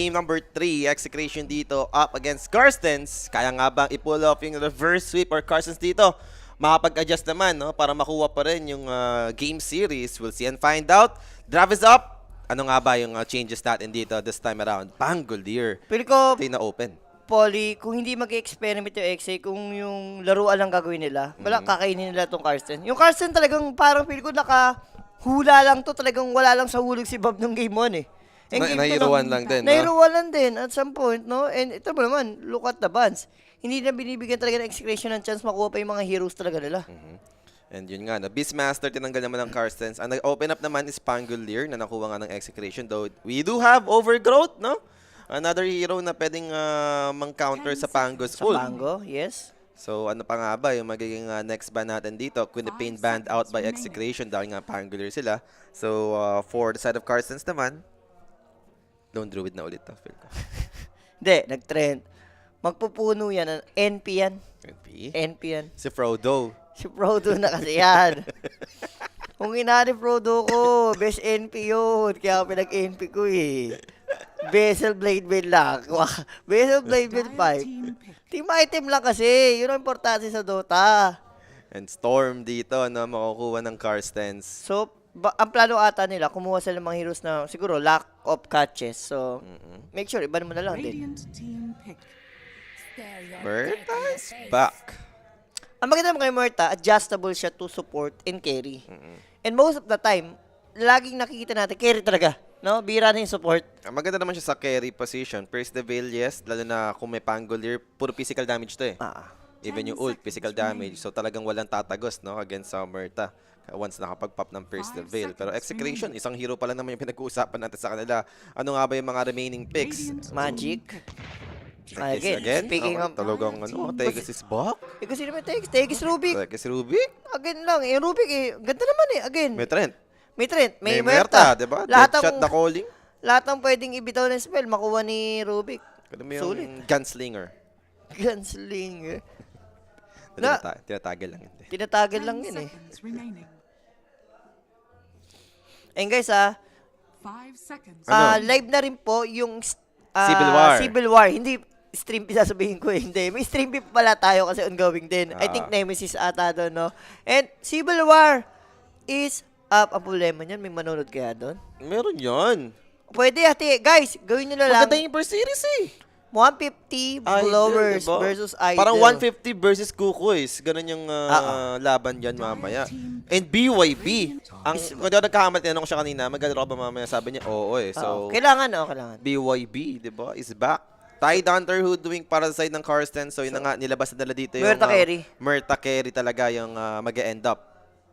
Game number 3, Execration dito up against Carstens. Kaya nga bang i-pull off yung reverse sweep or Carstens dito? Makapag-adjust naman no, para makuha pa rin yung game series. We'll see and find out. Draft is up. Ano nga ba yung changes natin dito this time around? Pangolier. Pili ko, Ito yung na-open. Poly, kung hindi mag-experiment yung XA, kung yung laruan lang gagawin nila, wala, kakainin nila tong Carsten. Yung Carsten talagang parang pili ko nakahula lang to, talagang wala lang sa hulog si Bob ng game 1 eh. Nahiruan lang din, no? Nahiruan lang din at some point, no? And ito mo naman, look at the bands. Hindi na binibigyan talaga ng execution ng chance makuha pa yung mga heroes talaga nila. And yun nga, Beastmaster tinanggal naman ng Carstens. Ang nag-open up naman is Pangolier na nakuha nga ng execution. Though we do have Overgrowth, no? Another hero na pwedeng mang-counter sa Pango's Sa ult. Pango, yes. So ano pa nga ba yung magiging next ban natin dito? Quinipane banned out by execution dahil nga Pangolier sila. So for the side of Carstens naman, don't druid na ulit. Feel ko. Hindi, nag-trend. Magpupuno yan. NP yan. NP? NP yan. Si Frodo. Si Frodo na kasi yan. Kung inari Frodo ko, best NP yun. Kaya pinag-NP ko eh. Vessel Blade Build lang. Vessel Blade Build 5. Team item lang kasi. Yun ang importante sa Dota. And Storm dito, no? Makukuha ng Carstens. So, ang plano ata nila, kumuha sila ng mga heroes na siguro lack of catches. So, make sure, iba mo na lang din. Murta is back. Ang maganda naman kay Murta, adjustable siya to support and carry. And most of the time, laging nakikita natin, carry talaga. No? Bira na yung support. Maganda naman siya sa carry position. Pierce the Veil, yes. Lalo na kung may Pangolier, puro physical damage to eh. Even yung ult, physical damage. So talagang walang tatagos no, against Murta. Once nakapag-pop ng Pierce the Veil. Pero Execration, isang hero pa lang naman yung pinag-uusapan natin sa kanila. Ano nga ba yung mga remaining picks? Magic. Again? Speaking Okay, of... talagang Tegas is back. Eh, kasi naman Tegis Rubik. Tegas Rubik. Again lang. Eh, Rubik eh. Ganda naman eh. Again. May Trent. May Trent. May Murta, Murta. diba? Lahat Deadshot ng, the calling. lahat ng pwedeng ibitaw ng spell, makuha ni Rubik. Kaya mo yung Sulit. gunslinger. Gunslinger. Tinatagal lang yun. Tinatagal lang yun eh. And guys 5 seconds. Ano? live na rin po yung Civil War. Civil War. Hindi stream P sasabihin ko eh. Hindi. May stream P pala tayo kasi ongoing din. I think Nemesis ata doon, no? And Civil War is up. Ang problema niyan, may manonood kaya doon? Meron yan. Pwede ate. Guys, gawin nyo na lang. Maganda yung per series eh. 150 blowers diba? versus idol. Parang 150 versus Kukoys. Ganun yung laban dyan mamaya. And BYB. Kung daw nagkakamali, tinanong ko siya kanina, maglalaro ka ba mamaya? Sabi niya, oo eh. So, Kailangan, kailangan. BYB, di ba, is back. Tide Hunter who doing para sa side ng Carstens. So, yun na nga, nilabas na nila dito yung... Murta carry. Murta carry talaga yung mag-e-end up.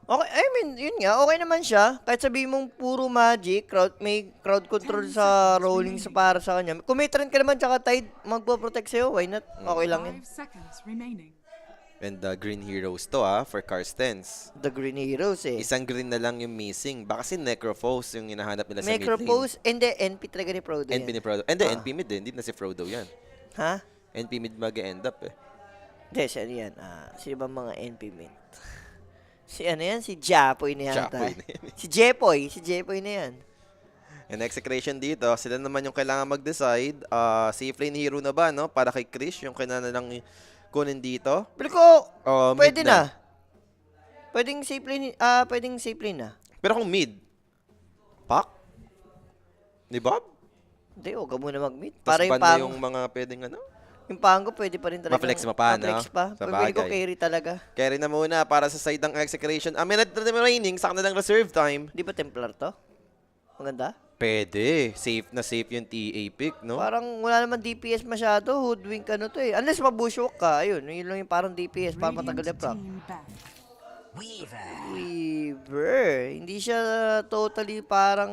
Okay, I mean, yun nga, okay naman siya. Kahit sabihin mong puro magic, may crowd control sa rolling sa para sa kanya. Kung may trend ka naman, tsaka Tide, magpo-protect sa'yo, why not? Okay lang yun. 5 seconds remaining. And the Green Heroes to for Carstens. The Green Heroes eh. Isang green na lang yung missing. Baka si Necrophos yung hinahanap nila sa mid lane. Necropose, and the NP talaga ni Frodo NP ni Frodo. And NP mid din. Hindi na si Frodo yan. Ha? NP mid mag-end up eh. Hindi, siya yan. Sino ba mga NP mid? Si ano yan? Si Japoy na yan. Japoy na yan. Si Jepoy. Si Jepoy na yan. And execution dito, sila naman yung kailangan mag-decide. Safe lane hero na ba, no? Para kay Krish, yung kailangan lang kunin dito. Pero ko, Mid pwede na. Pwedeng safe lane na. Pero kung mid, Pak? Ni Bob? Hindi, huwag ka muna mag-mid. Tapos Para yung banda pang... yung mga pwedeng ano? Yung Pango, pwede pa rin talaga. Ma-flex mo pa, no? Ma-flex pa. Sa Pwede ko bagay. carry talaga. Carry na muna para sa side ng execution. A minute na remaining, sa kanilang reserve time. Di ba Templar to? Maganda? Pwede. Safe na safe yung TA pick, no? Parang wala naman DPS masyado. Hoodwink ano to eh. Unless mabushwalk ka. Ayun, yun lang yung parang DPS. Para matagal na proc. Team back. Weaver. Hindi siya totally parang...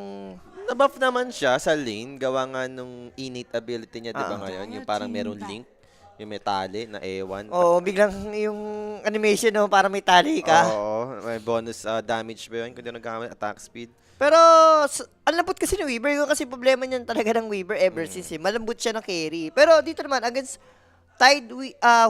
Nabuff naman siya sa lane. Gawa nga nung innate ability niya, di ba ngayon? Yung parang merong link. Yung may tali na ewan. Oo, biglang yung animation no, parang may tali ka. Oo, may bonus damage ba yun? Kung di nagkamali, attack speed. Pero, ang lambot kasi ni Weaver. Yung kasi problema niyan talaga ng Weaver ever since eh. Malambot siya na carry. Pero dito naman, against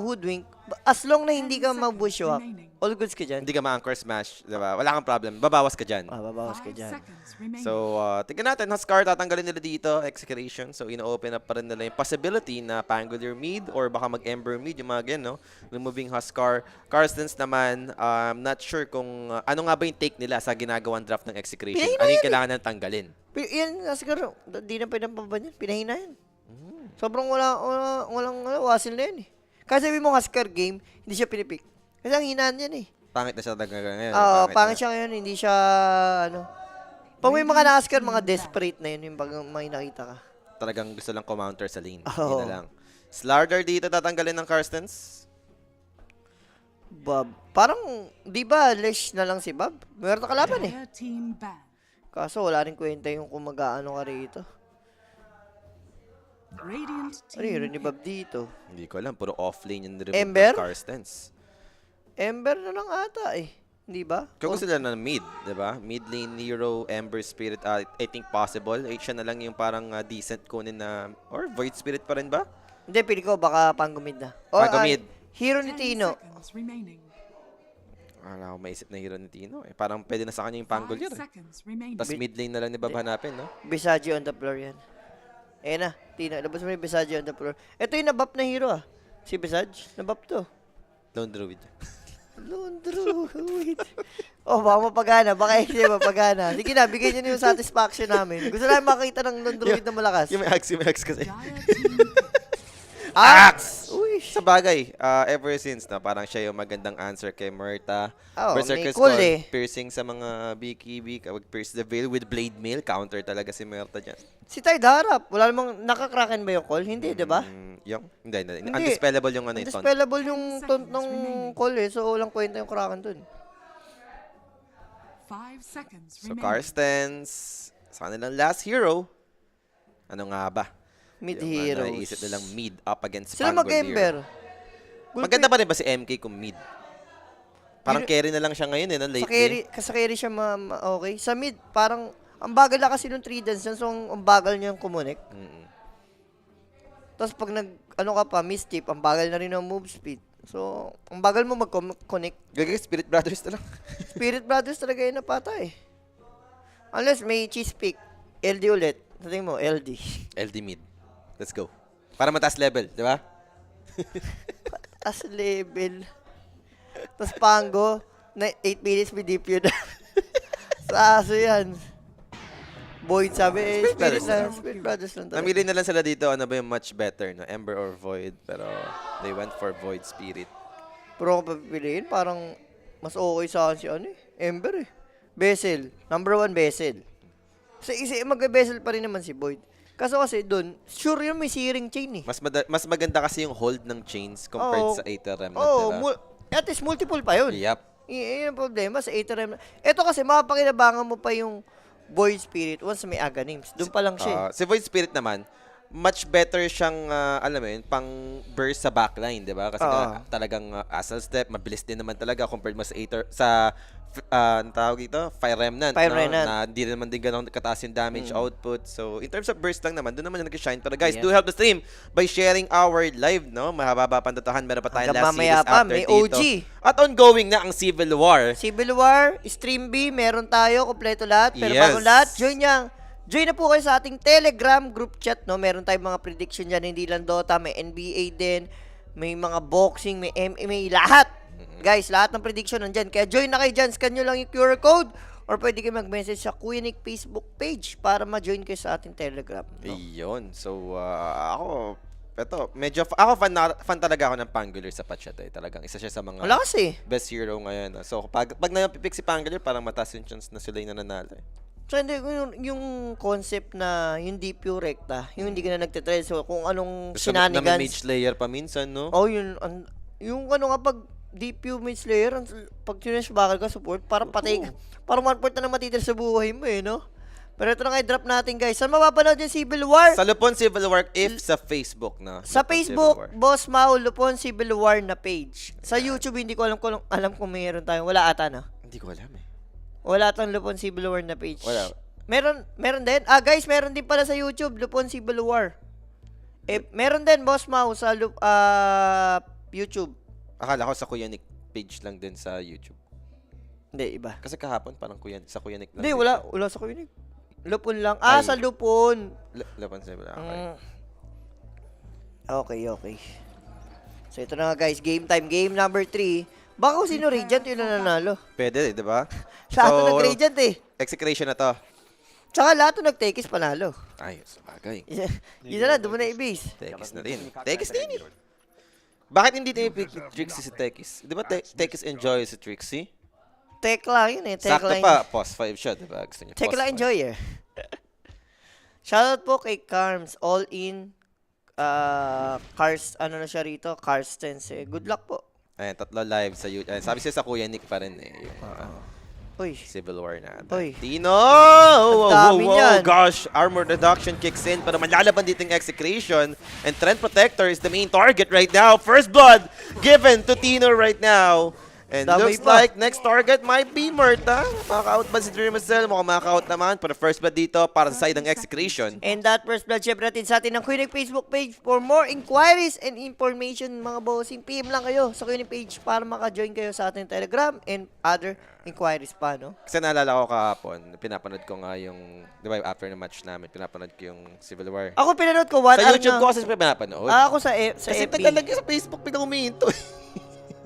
Hoodwink, as long na hindi 10 ka seconds mag-bushwhack, remaining. all goods ka dyan. Hindi ka ma-anchor smash, diba? Wala kang problem. Babawas ka dyan. Babawas ka 5 dyan. seconds remaining. So, tingnan natin. Huskar, tatanggalin nila dito. Execution. So, ino-open up pa rin nila yung possibility na Pangolier mid or baka mag-Ember mid. Yung mga ganyan, no? Removing Huskar. Karstens naman, not sure kung ano nga ba yung take nila sa ginagawang draft ng Execution. Pinahina Ano yung yan kailangan ng tanggalin? Yan, siguro, di na pinapaban yan. Pinahina yan. Sobrang walang wasil na yan eh. Kasi sabi mo Huskar game, hindi siya pinipick. Kasi ang hinaan yan eh. Pangit na siya talaga ngayon. Oo, na. pangit siya ngayon, hindi siya, ano. Pag may mga na-Huskar, mga desperate na yun, yung pag may nakita ka. Talagang gusto lang counter sa lane. Oo. Yun na lang. Slardar dito tatanggalin ng Karstens. Bob. Parang, di ba, lesh na lang si Bob? Meron na kalaban eh. Player team ban. Kaso wala rin kwenta yung kung mag-aano ka rito. Radiant Ano yun, team ni Bob dito? Hindi ko alam. Puro off-lane yung remove Ember? ng Karstens. Ember na lang ata eh. Hindi ba? Kung gusto nila ng mid, di ba? Mid lane, Nero, Ember Spirit, I think possible. Siya na lang yung parang decent kunin na, or Void Spirit pa rin ba? Hindi, pili ko baka Pangumid na. Pangumid. Hero ni 10 Tino. seconds remaining. Wala akong maisip na hero ni Tino. Parang pwede na sa kanya yung Pangolier. 5 seconds remaining. Tapos mid lane na lang ni Bob hanapin, no? Bisagi on the floor yan. Ayan na, Tino. Labas mo yung Bisagi on the floor. Ito yung nabap na hero ah. Si Bisagi. Nabap to. Lone Druid. Lone Druid. Oh, baka mapagana. Baka hindi mapagana. Sige na, bigyan niyo na yung satisfaction namin. Gusto namin makita ng Lone Druid na malakas. Yung may axe kasi. Dire team Axe! Uy. Sa bagay, ever since na parang siya yung magandang answer kay Murta. Oo, Berserker may cool Skull, eh. piercing sa mga BKB, kapag pierce the veil with blade mail, counter talaga si Murta dyan. Si Tide harap. Wala namang nakakraken ba yung call? Hindi, di ba? Yung? Hindi. Hindi. Undispellable yung ano yung taunt. Undispellable yung taunt ng call eh. So, walang kwenta yung kraken dun. 5 seconds So, remaining. Karstens, sa kanilang last hero, ano nga ba? Mid-heroes. Yung naisip nilang mid up against Sila Pangolier. mag-ember. Maganda pa rin ba si MK kung mid? Parang carry na lang siya ngayon eh, no? Sa Late carry, game. sa carry siya okay. Sa mid, parang, ang bagal na kasi nung 3 dance yan, so ang bagal niya yung kumunik. Tapos pag ano ka pa, mischief, ang bagal na rin ng move speed. So, ang bagal mo mag-connect. Gagawin Spirit Brothers na lang. Spirit Brothers talaga yung napatay. Unless may cheese pick. LD ulit. Sabi mo, LD. LD mid. Let's go. Para mataas level, di ba? As level. Tapos Pango, na 8 minutes may deep yun. Sa aso yan. Void sabi eh, Spirit Brothers lang talaga. Namili na lang sila dito, ano ba yung much better, no? Ember or Void. Pero they went for Void Spirit. Pero kung papipiliin, parang mas okay sa akin si ano eh. Ember eh. Vessel. Number 1 Vessel. Mag-Vessel pa rin naman si Void. Kaso kasi doon, sure yun may searing chain eh. Mas maganda kasi yung hold ng chains compared Oo. sa Aether Remnant, Oo, diba? at least multiple pa yun. Yup. Yun ang problema sa Aether Remnant. Ito kasi, makapakinabangan mo pa yung Void Spirit once may Aghanims. Doon pa lang siya eh. Si Void Spirit naman, much better siyang, alam mo yun, pang burst sa backline, di ba? Kasi talagang Asal Step, mabilis din naman talaga compared mo sa Aether, sa, ang tawag ito, Fire Remnant. Fire no? Remnant. Na hindi naman din ganun kataas yung damage output. So, in terms of burst lang naman, doon naman yung nag-shine. Pero guys, do help the stream by sharing our live, no? Mahaba pandotohan, meron pa tayong Hanggang last series mamaya pa, after may dito. OG. At ongoing na ang Civil War. Civil War, Stream B, meron tayo, kompleto lahat. Pero Yes. bago lahat, join na po kayo sa ating Telegram group chat, no? Meron tayong mga prediction dyan, hindi lang Dota, may NBA din, may mga boxing, may MMA, lahat. Guys, lahat ng prediction nandyan. Kaya join na kayo dyan, scan nyo lang yung QR code or pwede kayo mag-message sa Kuya Nick Facebook page para ma-join kayo sa ating Telegram. No? Iyon. So, ako, medyo, ako fan talaga ako ng Pangolier sa patchat eh. Talagang isa siya sa mga Wala kasi. best hero ngayon. So, pag napipick si Pangolier, parang mataas yung chance na sila yung nananalo eh. So, hindi, yung concept na yung DPU recta, yung hindi ka na nagtitrade. So, kung anong Na may mage shenanigans. layer pa minsan, no? Oh, yung ano nga pag DPU mid slayer, pag bakal ka support, parang patay ka. Parang 1/4 na lang matitira sa buhay mo eh, no? Pero ito na nga drop natin guys. Saan mapapanood yung Civil War? Sa Lupon Civil War, if sa Facebook na. Sa Lupon Facebook, Civil War. Boss Mau, Lupon Civil War na page. Sa YouTube, hindi ko alam kung mayroon tayo. Wala ata na. Hindi ko alam eh. Wala atang Lupon Civil War na page. Wala. Meron din. Guys, meron din pala sa YouTube, Lupon Civil War. Meron din, Boss Mau, sa YouTube. Akala ko sa Kuya Nick page lang din sa YouTube. Hindi, iba. Kasi kahapon parang sa Kuya Nick lang. Hindi, din wala. siya. Wala sa Kuya. Lupon lang. Ay. Sa Lupon. Laban sa wala. Okay. Okay. So, ito na nga, guys. Game time. Game number 3. Baka kung sino Radiant, yun na nanalo. Pwede, di ba? Lahat na nag-Radiant eh. Execration na to. Tsaka lahat na nag-Tekis panalo. Ayos, bagay. Yun na lang, doon mo na i-base. Tekis na rin. Tekis din eh. Bakit hindi tayo pick Trixie si Tekis? Di ba Tekis enjoy si Trixie? Tekla yun eh. Sakto Tekla pa, pos 5 siya, di ba? Gusto niya Tekla pos 5. enjoyer. Shoutout po kay Carms. All in. Cars, ano na siya rito? Carstens eh. Good luck po. Ayan, 3 live sa YouTube. Sabi siya sa Kuya Nick pa rin eh. Yung, Uy. Civil War na. Uy. Tino! dami niyan. Gosh, armor reduction kicks in para malalaban dito yung execution. And Trend Protector is the main target right now. First blood given to Tino right now. And Damay looks pa. like next target might be Murta. Makaka-out ba si Dreamcell? Mukhang makaka-out naman. Pero first blood dito para sa side ng execution. And that first blood, syempre natin sa atin ng Queen Facebook page for more inquiries and information, mga bossing. PM lang kayo sa Queen page para maka-join kayo sa ating Telegram and other inquiries pa, no? Kasi naalala ko kahapon, pinapanood ko nga yung, di ba, after ng match namin, pinapanood ko yung Civil War. Ako pinanood ko, one Sa hour YouTube na. ko kasi pinapanood. Ako sa Kasi FB. tagalagay sa Facebook, biglang humihinto.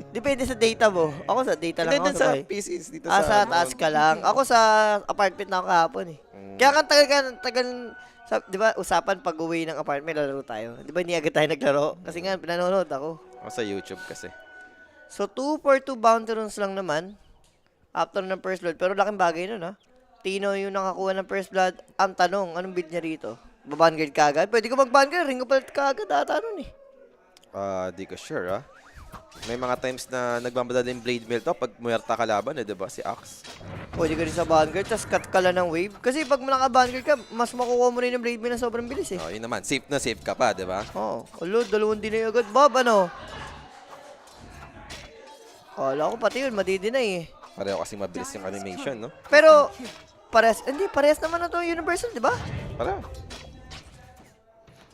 Depende sa data mo. Ako sa data lang Hindi ako dun sa sabay. PCs, dito Sa taas ka lang. Ako sa apartment na ako kahapon eh. Kaya kan tagal, di ba, usapan pag uwi ng apartment, lalaro tayo. Di ba, hindi agad tayo naglaro? Kasi nga, pinanonood ako. Ako sa YouTube kasi. So, 2 for 2 bounty runes lang naman. After ng first blood. Pero laking bagay nun, ha? Tino yung nakakuha ng first blood. Ang tanong, anong build niya rito? Babangard ka agad? Pwede ko mag-vanguard. Ring upalit ka agad. Ata nun eh. Di ko sure, ah. May mga times na nagmamadala yung blade mill to pag muerta kalaban, eh, di ba? Si Axe. Pwede ka rin sa vanguard. Tapos cut ka lang ng wave. Kasi pag naka-vanguard ka, mas makukuha mo rin yung blade mill na sobrang bilis eh. Oh, yun naman. Safe na safe ka pa, di ba? Oo. Ulo, 2 dinay agad. Bob, ano? Kala ko pati yun, madidinay eh. Pareho kasing mabilis yung animation, no? Pero, parehas naman na to universal, di ba? Pareho.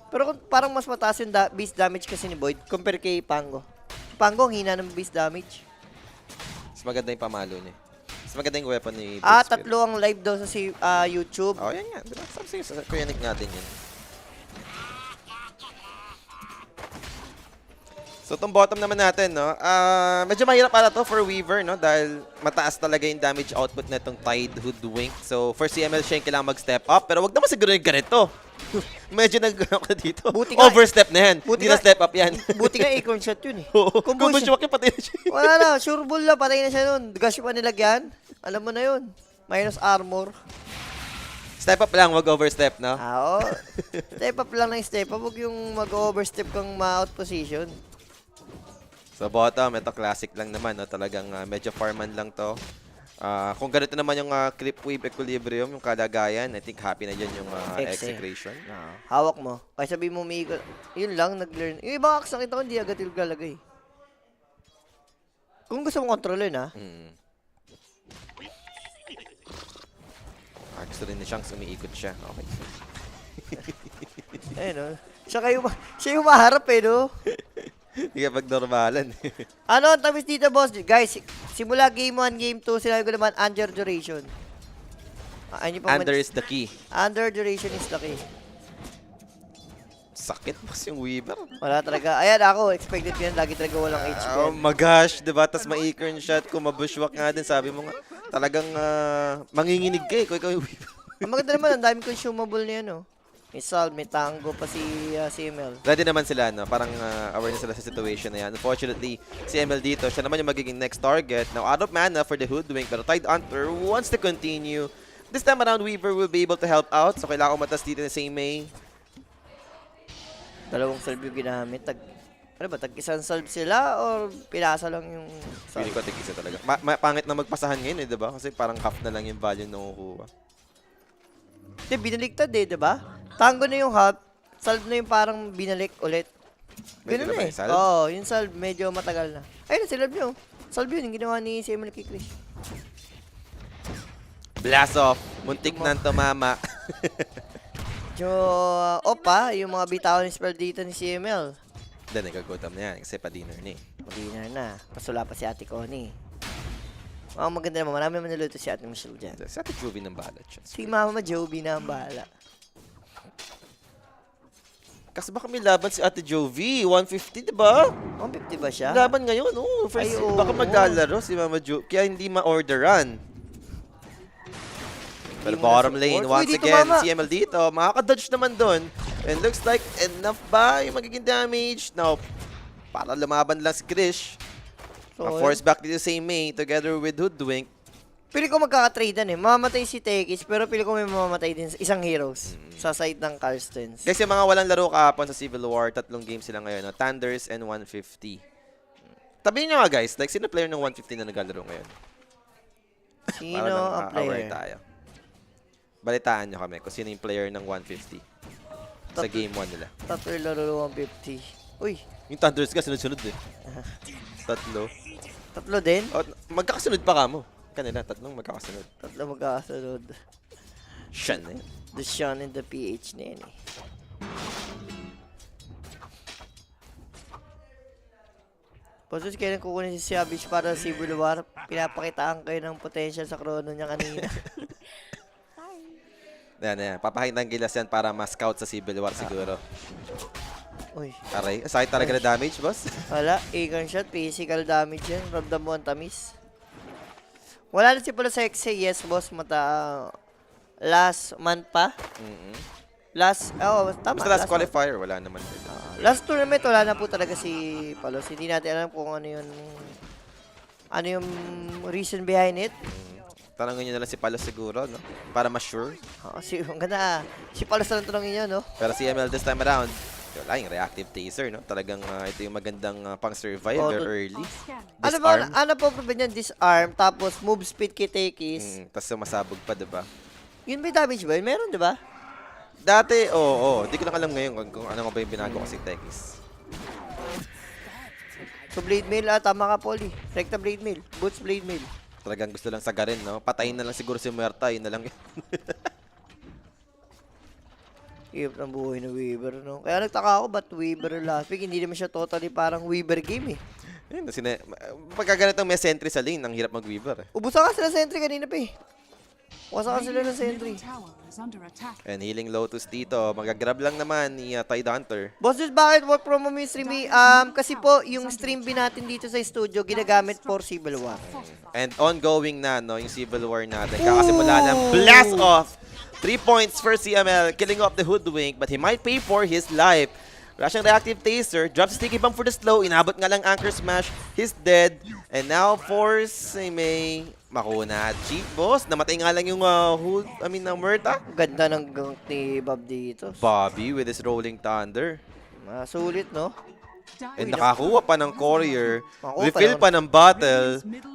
Pero parang mas mataas yung base damage kasi ni Void compare kay Pango. Si Pango, ang hina ng base damage. Mas maganda yung pamalo niya. Mas maganda yung weapon ni Blitz. 3 ang live daw sa YouTube. Oh, yan nga. Di ba? Sabi sa Kuya Nick natin yun. So, itong bottom naman natin, no? Medyo mahirap para to for Weaver, no? Dahil mataas talaga yung damage output na itong Tide Hoodwink. So, for CML siya yung kailangan mag-step up. Pero wag naman siguro yung ganito. Medyo nag-ano ka dito. Buti nga- Overstep na yan. buti Hindi na nga- step up yan. Buti nga acorn shot yun eh. Oo. Kung Kung bush- bushwalk yung patay na siya. Wala na, sure bull na, patay na siya nun. Gash pa nilagyan. Alam mo na yun. Minus armor. Step up lang, wag overstep, no? Oo. Step up lang ng step up. Huwag yung mag-overstep kang ma-out position. So bottom, ito classic lang naman, no? Talagang medyo farman lang to. Kung ganito naman yung clip wave equilibrium, yung kalagayan, I think happy na dyan yung execration. Hawak mo. Kaya sabi mo umiikot. Yun lang, nag-learn. Yung ibang axe nakita ko, hindi agad yung lalagay. Kung gusto mong kontrolin, ha? Gusto rin ni Shanks, umiikot siya. Okay. Ayun, no? Siya yung maharap, eh, no? Hindi ka pag-normalan. Ano ang tamis dito, boss? Guys, simula game 1, game 2, sinabi ko naman, under duration. Ayun yung Under is the key. Under duration is the key. Sakit boss yung Weaver. Wala talaga. Ayan, ako, expected ko yan. Lagi talaga walang HP. Oh my gosh, diba? Tapos ma-earn shot, kung mabushwalk nga din, sabi mo nga, talagang manginginig ka eh, kung ikaw yung Weaver. Ang maganda naman, ang daming consumable niya, no? May Sal, may Tango pa si CML. Ready naman sila, no? Parang aware na sila sa situation na yan. Unfortunately, si ML dito, siya naman yung magiging next target. Now, out of mana for the Hoodwink, pero Tide Hunter wants to continue. This time around, Weaver will be able to help out. So, kailangan umatas dito na same May. Dalawang salve yung ginamit. Ano ba, tag-isang salve sila or pinasa lang yung Feeling salve? ko tig-isa talaga. Pangit na magpasahan ngayon eh, diba? Kasi parang half na lang yung value na kukuha. Hindi, binaligtad eh, diba? Tango na yung half, salve na yung parang binalik ulit. Medyo Ganun na ba eh. yung salve? Oo, yung salve medyo matagal na. Ayun, salve nyo. Salve yun, yung ginawa ni CML kay Chris. Blast off. Muntik na tumama. Medyo yung mga bitawan ni spell dito ni CML. Then, nagagutom na yan kasi pa-dinner ni. Mag-dinner na. Pasula pa si Ate Connie. Maganda naman. Marami naman niluto si Ate Michelle dyan. Sa ating Juvie ng balat siya. Si Mama Joby na ang bahala. Kasi baka may laban si Ate Jovi, 150, di ba? 150 ba siya? Laban ngayon, oh. First, Ay, oo. baka maglalaro si Mama Jovi, kaya hindi ma-orderan. Pero Hindi mo bottom na lane, support. once Uy, dito, again, Mama. CML dito, makaka-dodge naman doon. And looks like enough ba yung magiging damage? No, para lumaban lang si Krish. So, Force back dito si May together with Hoodwink. pili ko magkaka-tradean eh. Mamamatay si Tekis, pero pili ko may mamamatay din isang heroes sa side ng Carstens. Kasi mga walang laro kahapon sa Civil War, 3 games sila ngayon, no? Thunders and 150. Tabihin nyo nga guys, like sino player ng 150 na naglalaro ngayon? Sino Para lang, ang aware player? tayo. Balitaan nyo kami kung sino yung player ng 150 sa game 1 nila. Tatlo yung laro 150. Uy, Yung Thunders ka, sunod-sunod eh. Tatlo. tatlo din? Oh, magkakasunod pa ka mo. Kanila, tatlong magkakasunod. Tatlo magkakasunod. Siya na yun. The Sean and the PH na yan eh. Pasus, kailan kukunin si Savage para sa Civil War? Pinapakitaan kayo ng potential sa chrono niya kanina. Yan. Papahintang gilas yan para ma-scout sa Civil War siguro. Uy, Aray, sakit talaga na damage, boss. wala. A-gun shot, physical damage yan. Ramdam mo ang tamis. Wala na si pala sa XA. Yes, boss. Last month pa. Tama. Basta last month. qualifier, wala naman. Last tournament, wala na po talaga si Palos. Hindi natin alam kung ano yung reason behind it. Tanongin nyo na lang si Palos siguro, no? Para ma-sure. Ang ganda. Si Palos na lang tanongin nyo, no? Pero si ML this time around, wala yung reactive taser, no? Talagang ito yung magandang pang-survive Oh, early. Ano ba? Disarm. Ano po ba niyan? Disarm, tapos move speed kay Tekis. Tapos sumasabog pa, diba? Yun may damage ba? Yun? Meron, di ba? Dati, oo. Di ko lang alam ngayon kung ano nga ba yung binago kasi Tekis. So, blade mail, tama ka, Polly. Recta blade mail. Boots blade mail. Talagang gusto lang sagarin, no? Patayin na lang siguro si Muerta, yun na lang yun. Hirap ng buhay na Weaver, no? Kaya nagtaka ako, ba't Weaver last week? Hindi naman siya totally parang Weaver game, eh. Ayun, pagka ganitong may sentry sa lane, ang hirap mag-weaver. Ubusan ka sila sentry kanina pa, eh. Wasan ka sila ng sentry. Tower is under attack. And healing Lotus dito. Magagrab lang naman ni Tide Hunter. Boss, just bakit work from home yung stream, eh? Kasi po, yung stream bin natin dito sa studio, ginagamit for Civil War. And ongoing na, no, yung Civil War natin. Kakasimula ng blast off. 3 points for CML, killing off the Hoodwink, but he might pay for his life. Rushing reactive taser, drops sticky bomb for the slow, inabot nga lang anchor smash, he's dead. And now for si May, makuna. Chief boss, namatay nga lang yung Muerta. Ganda ng gank ni Bob dito. Bobby with his rolling thunder. Sulit, no? And nakakuha pa ng courier, Makuha pa refill naman. pa ng battle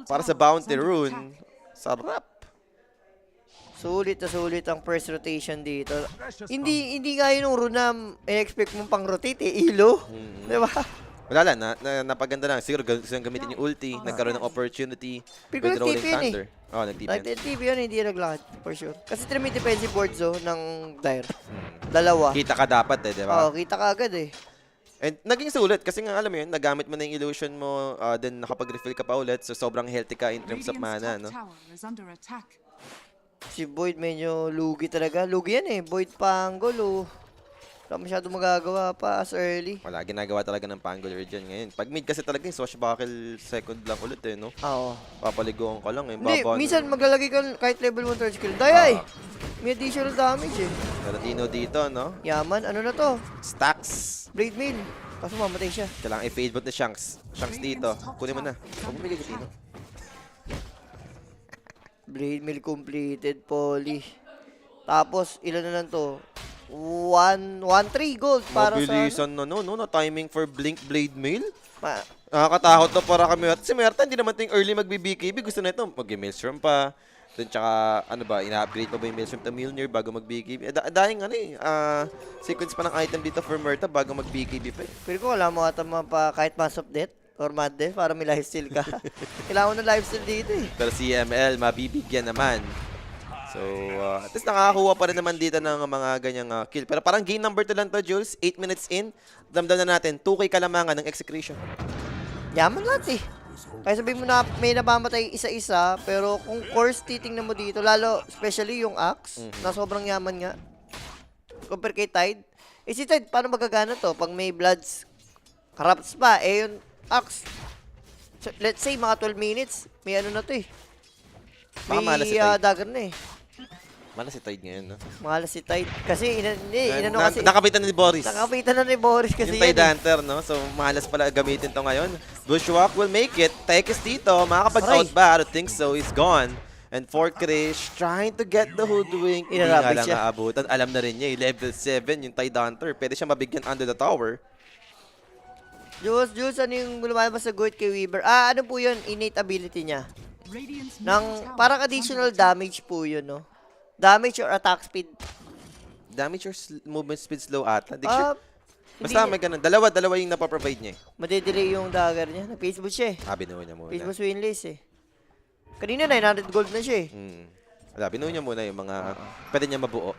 para sa bounty rune. Sarap. Sulit na sulit ang first rotation dito. Hindi nga yun yung rune na in-expect mong pang-rotate, eh. Ilo. Diba? Wala lang, napaganda lang. Siguro gusto nang gamitin yung ulti, nagkaroon ng opportunity Pero with rolling nag-TP yun, eh. thunder. Oh, nag-TP. Nag-TV yun, hindi yun naglakad. For sure. Kasi trim yung defensive boards, ng Dire. Dalawa. Kita ka dapat eh, di ba? Oo, kita ka agad, eh. And naging sulit kasi nga alam mo yun, nagamit mo na yung illusion mo, then nakapag-refill ka pa ulit, so sobrang healthy ka in terms of mana, no? Tower is under attack. Si Boyd medyo lugi talaga. Lugi yan, eh. Boyd Panggol, oh. Wala masyado magagawa pa as early. Wala, ginagawa talaga ng Pangolier dyan ngayon. Pag mid kasi talaga yung Swashbuckle second lang ulit eh, no? Oo. Papaliguan ka lang eh. Hindi, Baba, minsan maglalagay ka kahit level 1 third skill. Dayay! May additional damage, eh. Latino dito, no? Yaman, ano na to? Stacks. Blade mail. Kaso mamatay siya. Kailangan i-fade bot ni Shanks. Shanks dito. Kunin mo na. Huwag mo bigay kay Tino. Blade mail completed, Poly. Tapos, ilan na lang to? 1-3 gold para Mabilisan na, no? Timing for Blink Blade Mail. sa... Nakakatakot to para kami. Si Merta, hindi naman ting early mag-BBKB. Gusto na ito, mag-Maelstrom pa. Then tsaka, ano ba, ina-upgrade pa ba yung Maelstrom to Mjolnir bago mag-BKB? Dahil sequence pa ng item dito for Merta bago mag-BKB pa eh. Pero ko wala mo ata pa kahit Mass of Death or Mad Death para may lifesteal ka. Kailangan mo ng lifesteal dito, eh. Pero si ML, mabibigyan naman. So, at least nakakakuha pa rin naman dito ng mga ganyang kill. Pero parang game number 2 lang to, Jules. 8 minutes in. Damdam na natin. 2K kalamangan ng execution. Yaman lahat eh. Kaya sabihin mo na may namamatay isa-isa, pero kung course titingnan mo dito, lalo, especially yung Axe, na sobrang yaman nga. Compare kay Tide. Eh si Tide, paano magagana to? Pag may Bloods, Corrupts pa, eh yung Axe. So, let's say, mga 12 minutes, may ano na to eh. Baka May malas si Tide. dagger na eh. Malas si Tide ngayon, no? Malas si Tide. Kasi, inano kasi, Nakapitan na ni Boris. nakapitan na ni Boris kasi Yung yan Tide eh. Hunter, no? So, malas pala gamitin to ngayon. Bushwalk will make it. Tekis dito. Makakapag-out Aray. ba? I don't think so. He's gone. And for Krish, trying to get the hoodwink. Hindi nga Inarapit lang siya. aabutan. Alam na rin niya, level 7 yung Tide Hunter. Pwede siya mabigyan under the tower. Jules, ano yung lumalabas sa good kay Weaver? Ano po yun? Innate ability niya. Radiant's middle Nang, tower parang is under additional attack. damage po yun, no? Damage or attack speed. Damage your movement speed slow ata. Di Ah, sure. Basta may ganun. Dalawa yung napaprovide niya. Madedelay yung dagger niya. Nag-Facebook siya eh. Binuo niya muna. Facebook winless eh. Kanina 900 gold na siya eh. Wala, binuo niya muna yung mga pwede niya mabuo.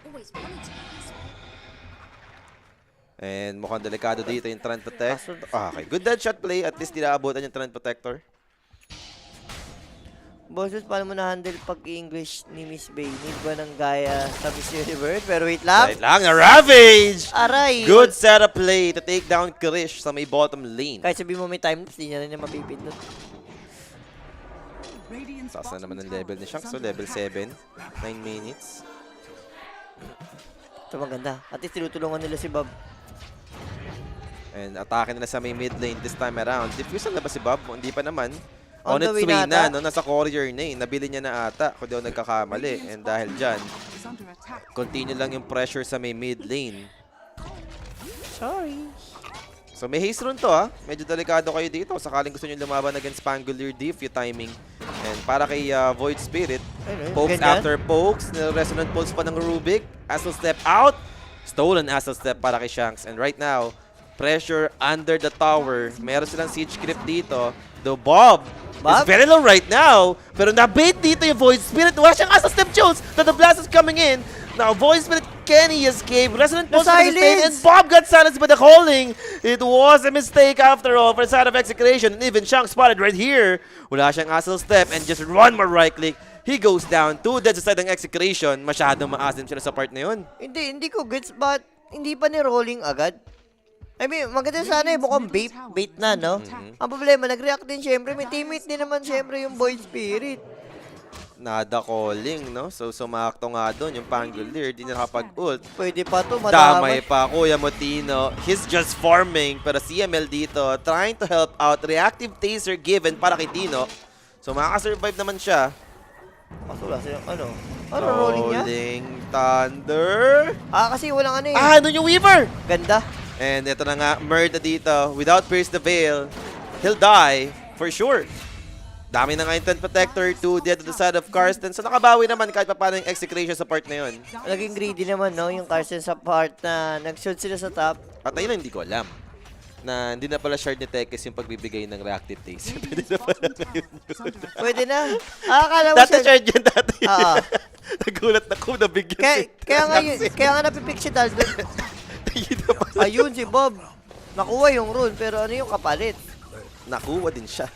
And mukhang delikado dito yung Trend Protector. Okay, good dead shot play. At least di naabutan yung Trend Protector. Bosses, paano mo na-handle pag-English ni Miss Bay? Need ba ng gaya sa Miss Universe? Pero wait lang. Right lang, na Ravage! Aray! Good setup play to take down Krish sa may bottom lane. Kahit sabihin mo may time lapse, di niya rin niya mapipindot. Radiant's Taas na bottom naman ng tower level ni is Shanks. So under level attack. 7. 9 minutes. Ito maganda. At least tinutulungan nila si Bob. And atake nila sa may mid lane this time around. Diffuse na ba si Bob? Hindi pa naman. On On the its way way na na, ata. no? Nasa courier na eh. Nabili niya na ata. Kung di ako nagkakamali. And dahil dyan, Is under attack. continue lang yung pressure sa may mid lane. Sorry. So may haste run to ha. Medyo delikado kayo dito. Sakaling gusto nyo lumaban against Pangolier Diff, yung timing. And para kay Void Spirit, Ayun, pokes ganyan. after pokes. Resonant pulse pa ng Rubik. Assault step out. Stolen Assault step para kay Shanks. And right now, pressure under the tower. Meron silang siege creep dito. Though Bob is very low right now. Pero nabait dito yung Void Spirit. Wala siyang Assault step, Jules. That the blast is coming in. Now, Void Spirit, can he escape? Resonant Pulse for the sustain, and Bob got silenced by the calling. It was a mistake after all for the side of execution. And even Shanks spotted right here. Wala siyang Assault step and just one more right click. He goes down. 2 dead sa side ng execution. Masyadong maasim sila sa part na yun. Hindi ko gets, but hindi pa ni-rolling agad. I mean, maganda sana eh, mukhang bait na, no? Ang problema, nag-react din syempre. May teammate din naman syempre yung Void Spirit. Nada calling, no? So, sumakto nga doon yung Pangolier. Di na nakapag-ult. Pwede pa to, Damay madamay. pa, Kuya Motino. He's just farming. Pero CML dito, trying to help out. Reactive taser given para kay Tino. So, makakasurvive naman siya. Kaso wala siya, ano rolling niya? Rolling Thunder. Kasi walang ano eh. Ano yung Weaver? Ganda. And ito na nga, Murda dito. Without Pierce the Veil, he'll die for sure. Dami na nga yung 10 Protector, 2 dead to the side of Karsten. So nakabawi naman kahit pa paano yung execution sa part na yun. Naging greedy naman, no? Yung Carson sa part na nag-shoot sila sa top. At ayun lang hindi ko alam. Na hindi na pala shard ni Tekis yung pagbibigay ng reactive taste. Pwede na pala ngayon yun. Pwede na. Akala mo Dati siya. shard yan dati. Oo. Nagulat na ko, nabigyan Kaya nga napipick si Dalvin. Ayun si Bob. Nakuha yung rune, pero ano yung kapalit? Nakuha din siya.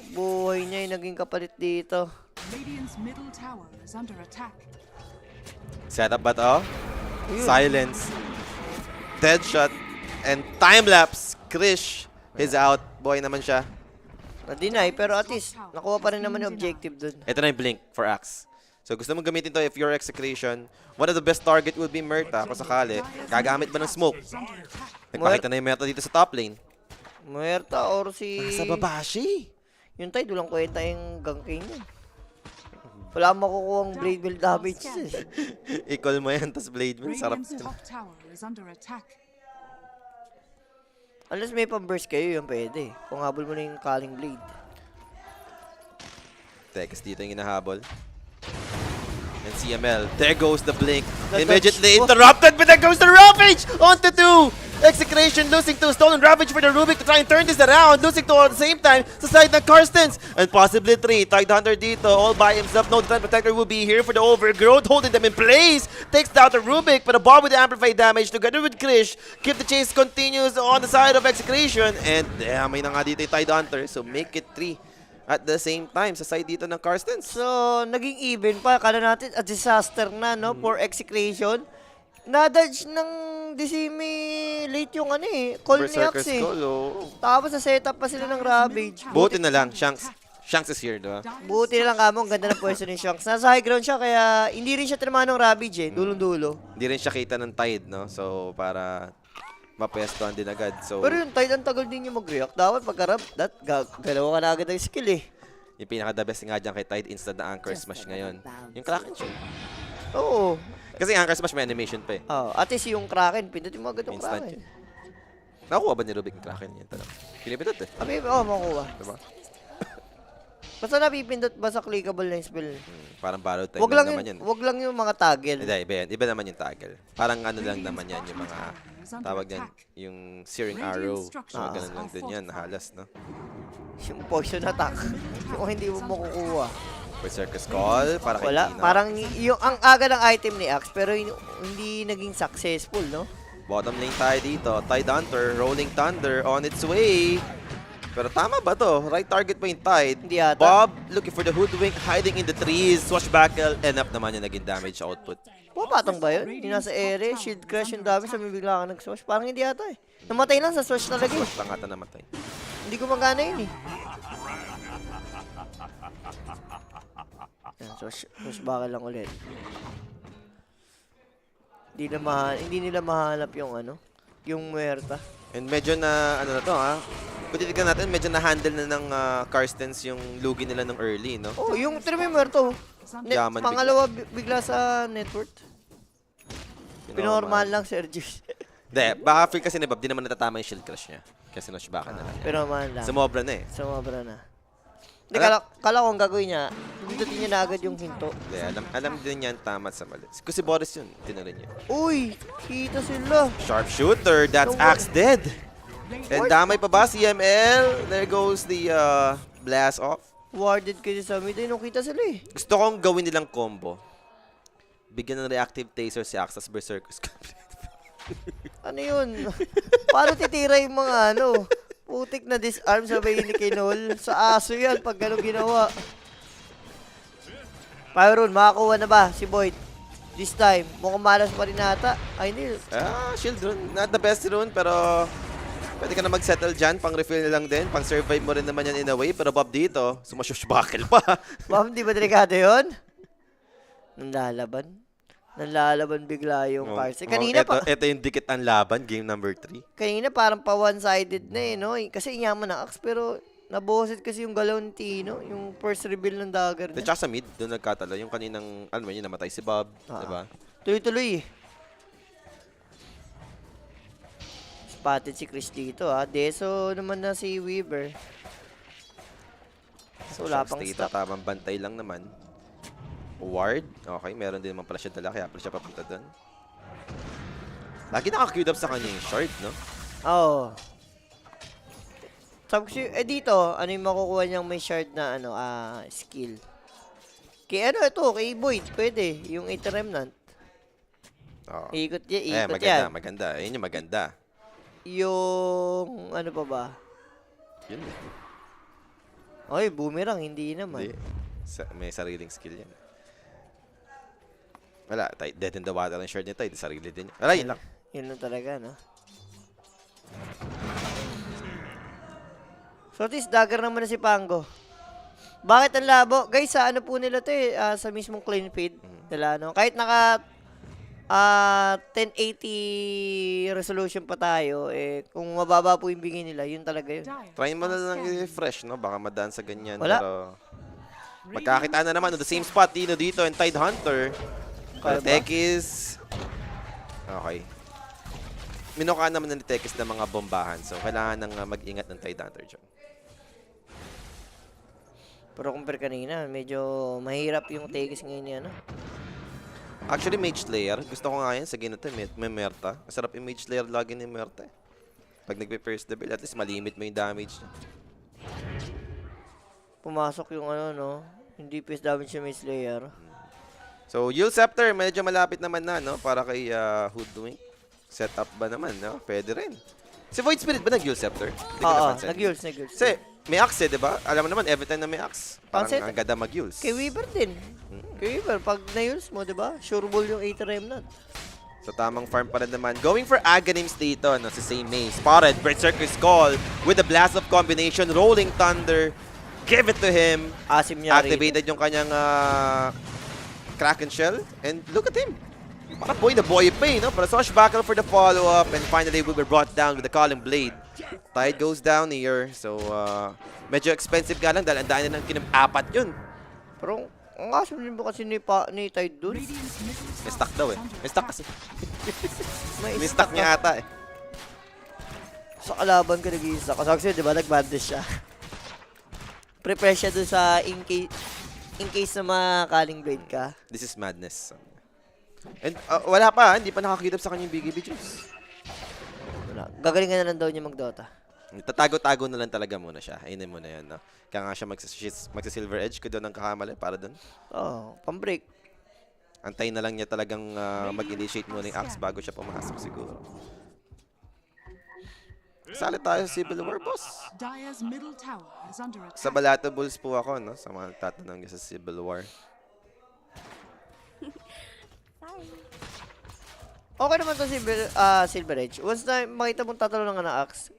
Buhay niya yung naging kapalit dito. Radiant's middle tower is under attack. Setup ba to? Ayun. Silence. Dead shot. And time-lapse. Krish is out. Boy naman siya. Na-deny, pero at least, nakuha pa rin naman yung objective dun. Ito na yung blink for Axe. So gusto mong gamitin to if you're execution. One of the best target would be Murta kung sakali. Gagamit ba ng smoke? Nagpakita na yung meta dito sa top lane. Muerta or si... Sa Babashi. Yung Tide, walang kwenta yung ganking niya. Wala makukuha ang blade build damage. Equal mo yan, tas blade mo. Sarap Radiant's yan. top tower is under attack. Unless may pang-burst kayo, yung pwede. Kung habol mo na yung Calling Blade. Tekis dito yung inahabol. And CML, there goes the blink. The Immediately touch. interrupted, but there goes the Ravage! On to 2! Execration losing to Stolen Ravage for the Rubik to try and turn this around. Losing to at the same time sa side ng Karstens. And possibly 3. Tidehunter dito all by himself. No, the Time Protector will be here for the overgrowth, holding them in place. Takes down the Rubik, but a bomb with the amplified damage together with Krish. Keep the chase continues on the side of Execration. And may na nga dito yung Tidehunter. So make it 3 at the same time sa side dito ng Karstens. So, naging even pa. Kala natin a disaster na, no? For Execration. Na-dodge ng Decime late yung call ni Berserker's Axe eh. Call, oh. Tapos sa setup pa sila ng Ravage. Buti na lang, Shanks is here, diba? Buti na lang kamo, ang ganda ng pwesto ni Shanks. Nasa high ground siya, kaya hindi rin siya tinamaan ng Ravage eh, dulong-dulo. Hindi rin siya kita ng Tide, no? So, para mapwestuhan din agad. So, Pero yung Tide, ang tagal din yung mag-react. Dapat pagka-rap, galaw ka na agad ng skill eh. yung pinaka-the best nga dyan kay Tide instant na Anchor Smash ngayon. Yung Kraken Shield. Oo. Kasi Anchor Smash may animation pa eh. Oh, at least yung Kraken, pindutin mo agad yung Instant Kraken. yun. Nakuha ba ni Rubik yung Kraken? Yan talaga. Pinipindot eh. Makukuha. Diba? Basta napipindot ba sa clickable na yung spell? Parang borrowed time Wag lang lang naman yan. wag lang yung mga toggle. Hindi, iba yan. Iba naman yung toggle. Parang ano lang naman yan, yung mga tawag yan, yung Searing Arrow. So, ganun lang din yan, halas, no? Yung poison attack. Yung hindi mo makukuha. Berserker's Call, para kay Wala. Tina. Parang yung ang aga ng item ni Axe, pero hindi naging successful, no? Bottom lane tayo dito. Tidehunter, Rolling Thunder on its way. Pero tama ba to? Right target ba yung Tide? Hindi yata. Bob looking for the Hoodwink, hiding in the trees. Swashbuckle, enough naman yung naging damage output. Pumapatong ba yun? Yung nasa ere, shield crash yung dami, sabi bigla ka nag-swash. Parang hindi yata eh. Namatay lang sa swash talaga eh. Swash lang ata namatay. Hindi gumagana yun eh. Yan, swash bakal lang ulit. Hindi nila mahanap yung yung muerta. And medyo na, ano na to ha? Kung titignan natin, medyo na-handle na ng Karstens yung lugi nila ng early, no? Oh, yung tira may muerto. Yaman Pangalawa bigla sa net worth. Pinormal lang, Sergius. Hindi, baka feel kasi ni Bob, di naman natatama yung shield crush niya. Kasi no-shbaka na lang niya. Pinormal lang. Sumobra na eh. Sumobra na. Hindi, kala ko ang gagawin niya, pindutin niya na agad yung hinto. Hindi, alam din yan tama sa mali. Kasi si Boris yun, tinarin niya. Uy, kita sila. Sharpshooter, that's Axe dead. And damay pa ba si ML? There goes the blast off. Warded kasi sa mid, nung kita sila eh. Gusto kong gawin nilang combo. Bigyan ng reactive taser si Axe as Berserker's Ano yun? Paano titira yung mga putik na disarm sabay ni Kinol? Sa aso yan pag gano'n ginawa. Pyron, makakuha na ba si Boyd? This time, mukhang malas pa rin nata. Ay, hindi. Shield rune. Not the best rune, pero pwede ka na mag-settle dyan. Pang-refill na lang din. Pang-survive mo rin naman yan in a way. Pero Bob dito, sumashushbuckle pa. Ma'am, di ba delikado yun? Nanlalaban bigla yung Parse. Kanina Ito yung dikit ang laban, game number 3. Kanina parang pa one-sided na eh, no? Kasi inyaman na Axe, pero naboset kasi yung galaw ni Tino, yung first reveal ng dagger At niya. saka sa mid, doon nagkatalo. Yung kaninang, yun, namatay si Bob. Diba? Tuloy-tuloy eh. Spotted si Chris dito Deso naman na si Weaver. So wala pang Dito, stock. tamang bantay lang naman. Ward. Okay, meron din naman pala siya dala, kaya pala siya papunta doon. Lagi naka-queued up sa kanya yung shard, no? Oo. Sabi ko dito, ano yung makukuha niyang may shard na skill? Kay kay Boyd, pwede. Yung 8 remnant. Oo. Ikot yan, Maganda. Ayun yung maganda. Yung, ano pa ba? Yun eh. Oy, boomerang, hindi naman. Hindi. May sariling skill yan. Wala, dead in the water ang shard niya tayo. Sarili din niya. Wala, yun lang. Yun lang talaga, no? So, at least, dagger naman na si Pango. Bakit ang labo? Guys, sa ano po nila to sa mismong clean feed nila, no? Kahit naka 1080 resolution pa tayo, kung mababa po yung bigay nila, yun talaga yun. Try mo na lang i-refresh, no? Baka madaan sa ganyan. Wala. Pero magkakita na naman on the same spot. Tino dito and Tidehunter. Pero Tekis. Okay. Minuka naman ng Tekis ng mga bombahan. So, kailangan nang mag-ingat ng Tidehunter dyan. Pero compare kanina, medyo mahirap yung Tekis ngayon yan, no? Actually, Mage Slayer. Gusto ko nga yan sa ginito. May Merta. Masarap yung Mage Slayer lagi ni Merta. Eh. Pag nagpe-first level, at least malimit mo yung damage niya. Pumasok yung ano, no? Hindi PS damage yung Maze Slayer. So, Yule Scepter, medyo malapit naman na, no? Para kay Hoodwink. Setup ba naman, no? Pwede rin. Si Void Spirit ba nag-Yule Scepter? Hindi ko Oo, napansin. nag-Yules. Kasi, may axe eh, di ba? Alam mo naman, every time na may axe, parang Pansin- ang ganda mag-Yules. Kay Weaver din. Kay Weaver, pag na-Yules mo, di ba? Sure ball yung 8 Remnant. So, tamang farm pa rin naman. Going for Aghanims dito, no? Si Same May. Spotted, Berserker's Call with the Blast of Combination, Rolling Thunder. Give it to him. Asim niya Activated yung kanyang Kraken Shell. And look at him. Para boy na boy pa eh, no? Para Swashbuckle for the follow-up. And finally, we were brought down with the Calling Blade. Tide goes down here. So, medyo expensive nga lang dahil ang daan na ng apat yun. Pero, ang asim din ba kasi ni Tide dun? Radiant's middle May tower stock daw eh. is under May stock attack. kasi. May stock niya ata eh. Sa kalaban ka nag-i-stock. Kasi di ba, nag-bandage siya. Prepare siya dun sa in case na makaling blade ka. This is madness. And wala pa, hindi pa nakakitap sa kanyang BGB Juice. Wala. Gagalingan na lang daw niya mag-Dota. Tatago-tago na lang talaga muna siya. Ayun muna yan, no? Kaya nga siya magsa-Silver Edge ko doon ng kakamali para doon. Oo, pang-break. Antayin na lang niya talagang mag-initiate muna yung axe bago siya pumasok siguro. Sali tayo sa Civil War, boss. Dire's middle tower is under attack. Sa Balata Bulls po ako, no? Sa mga tatanong niya sa Civil War. Okay naman to Silver Edge. Once na makita mong tatalo ng axe,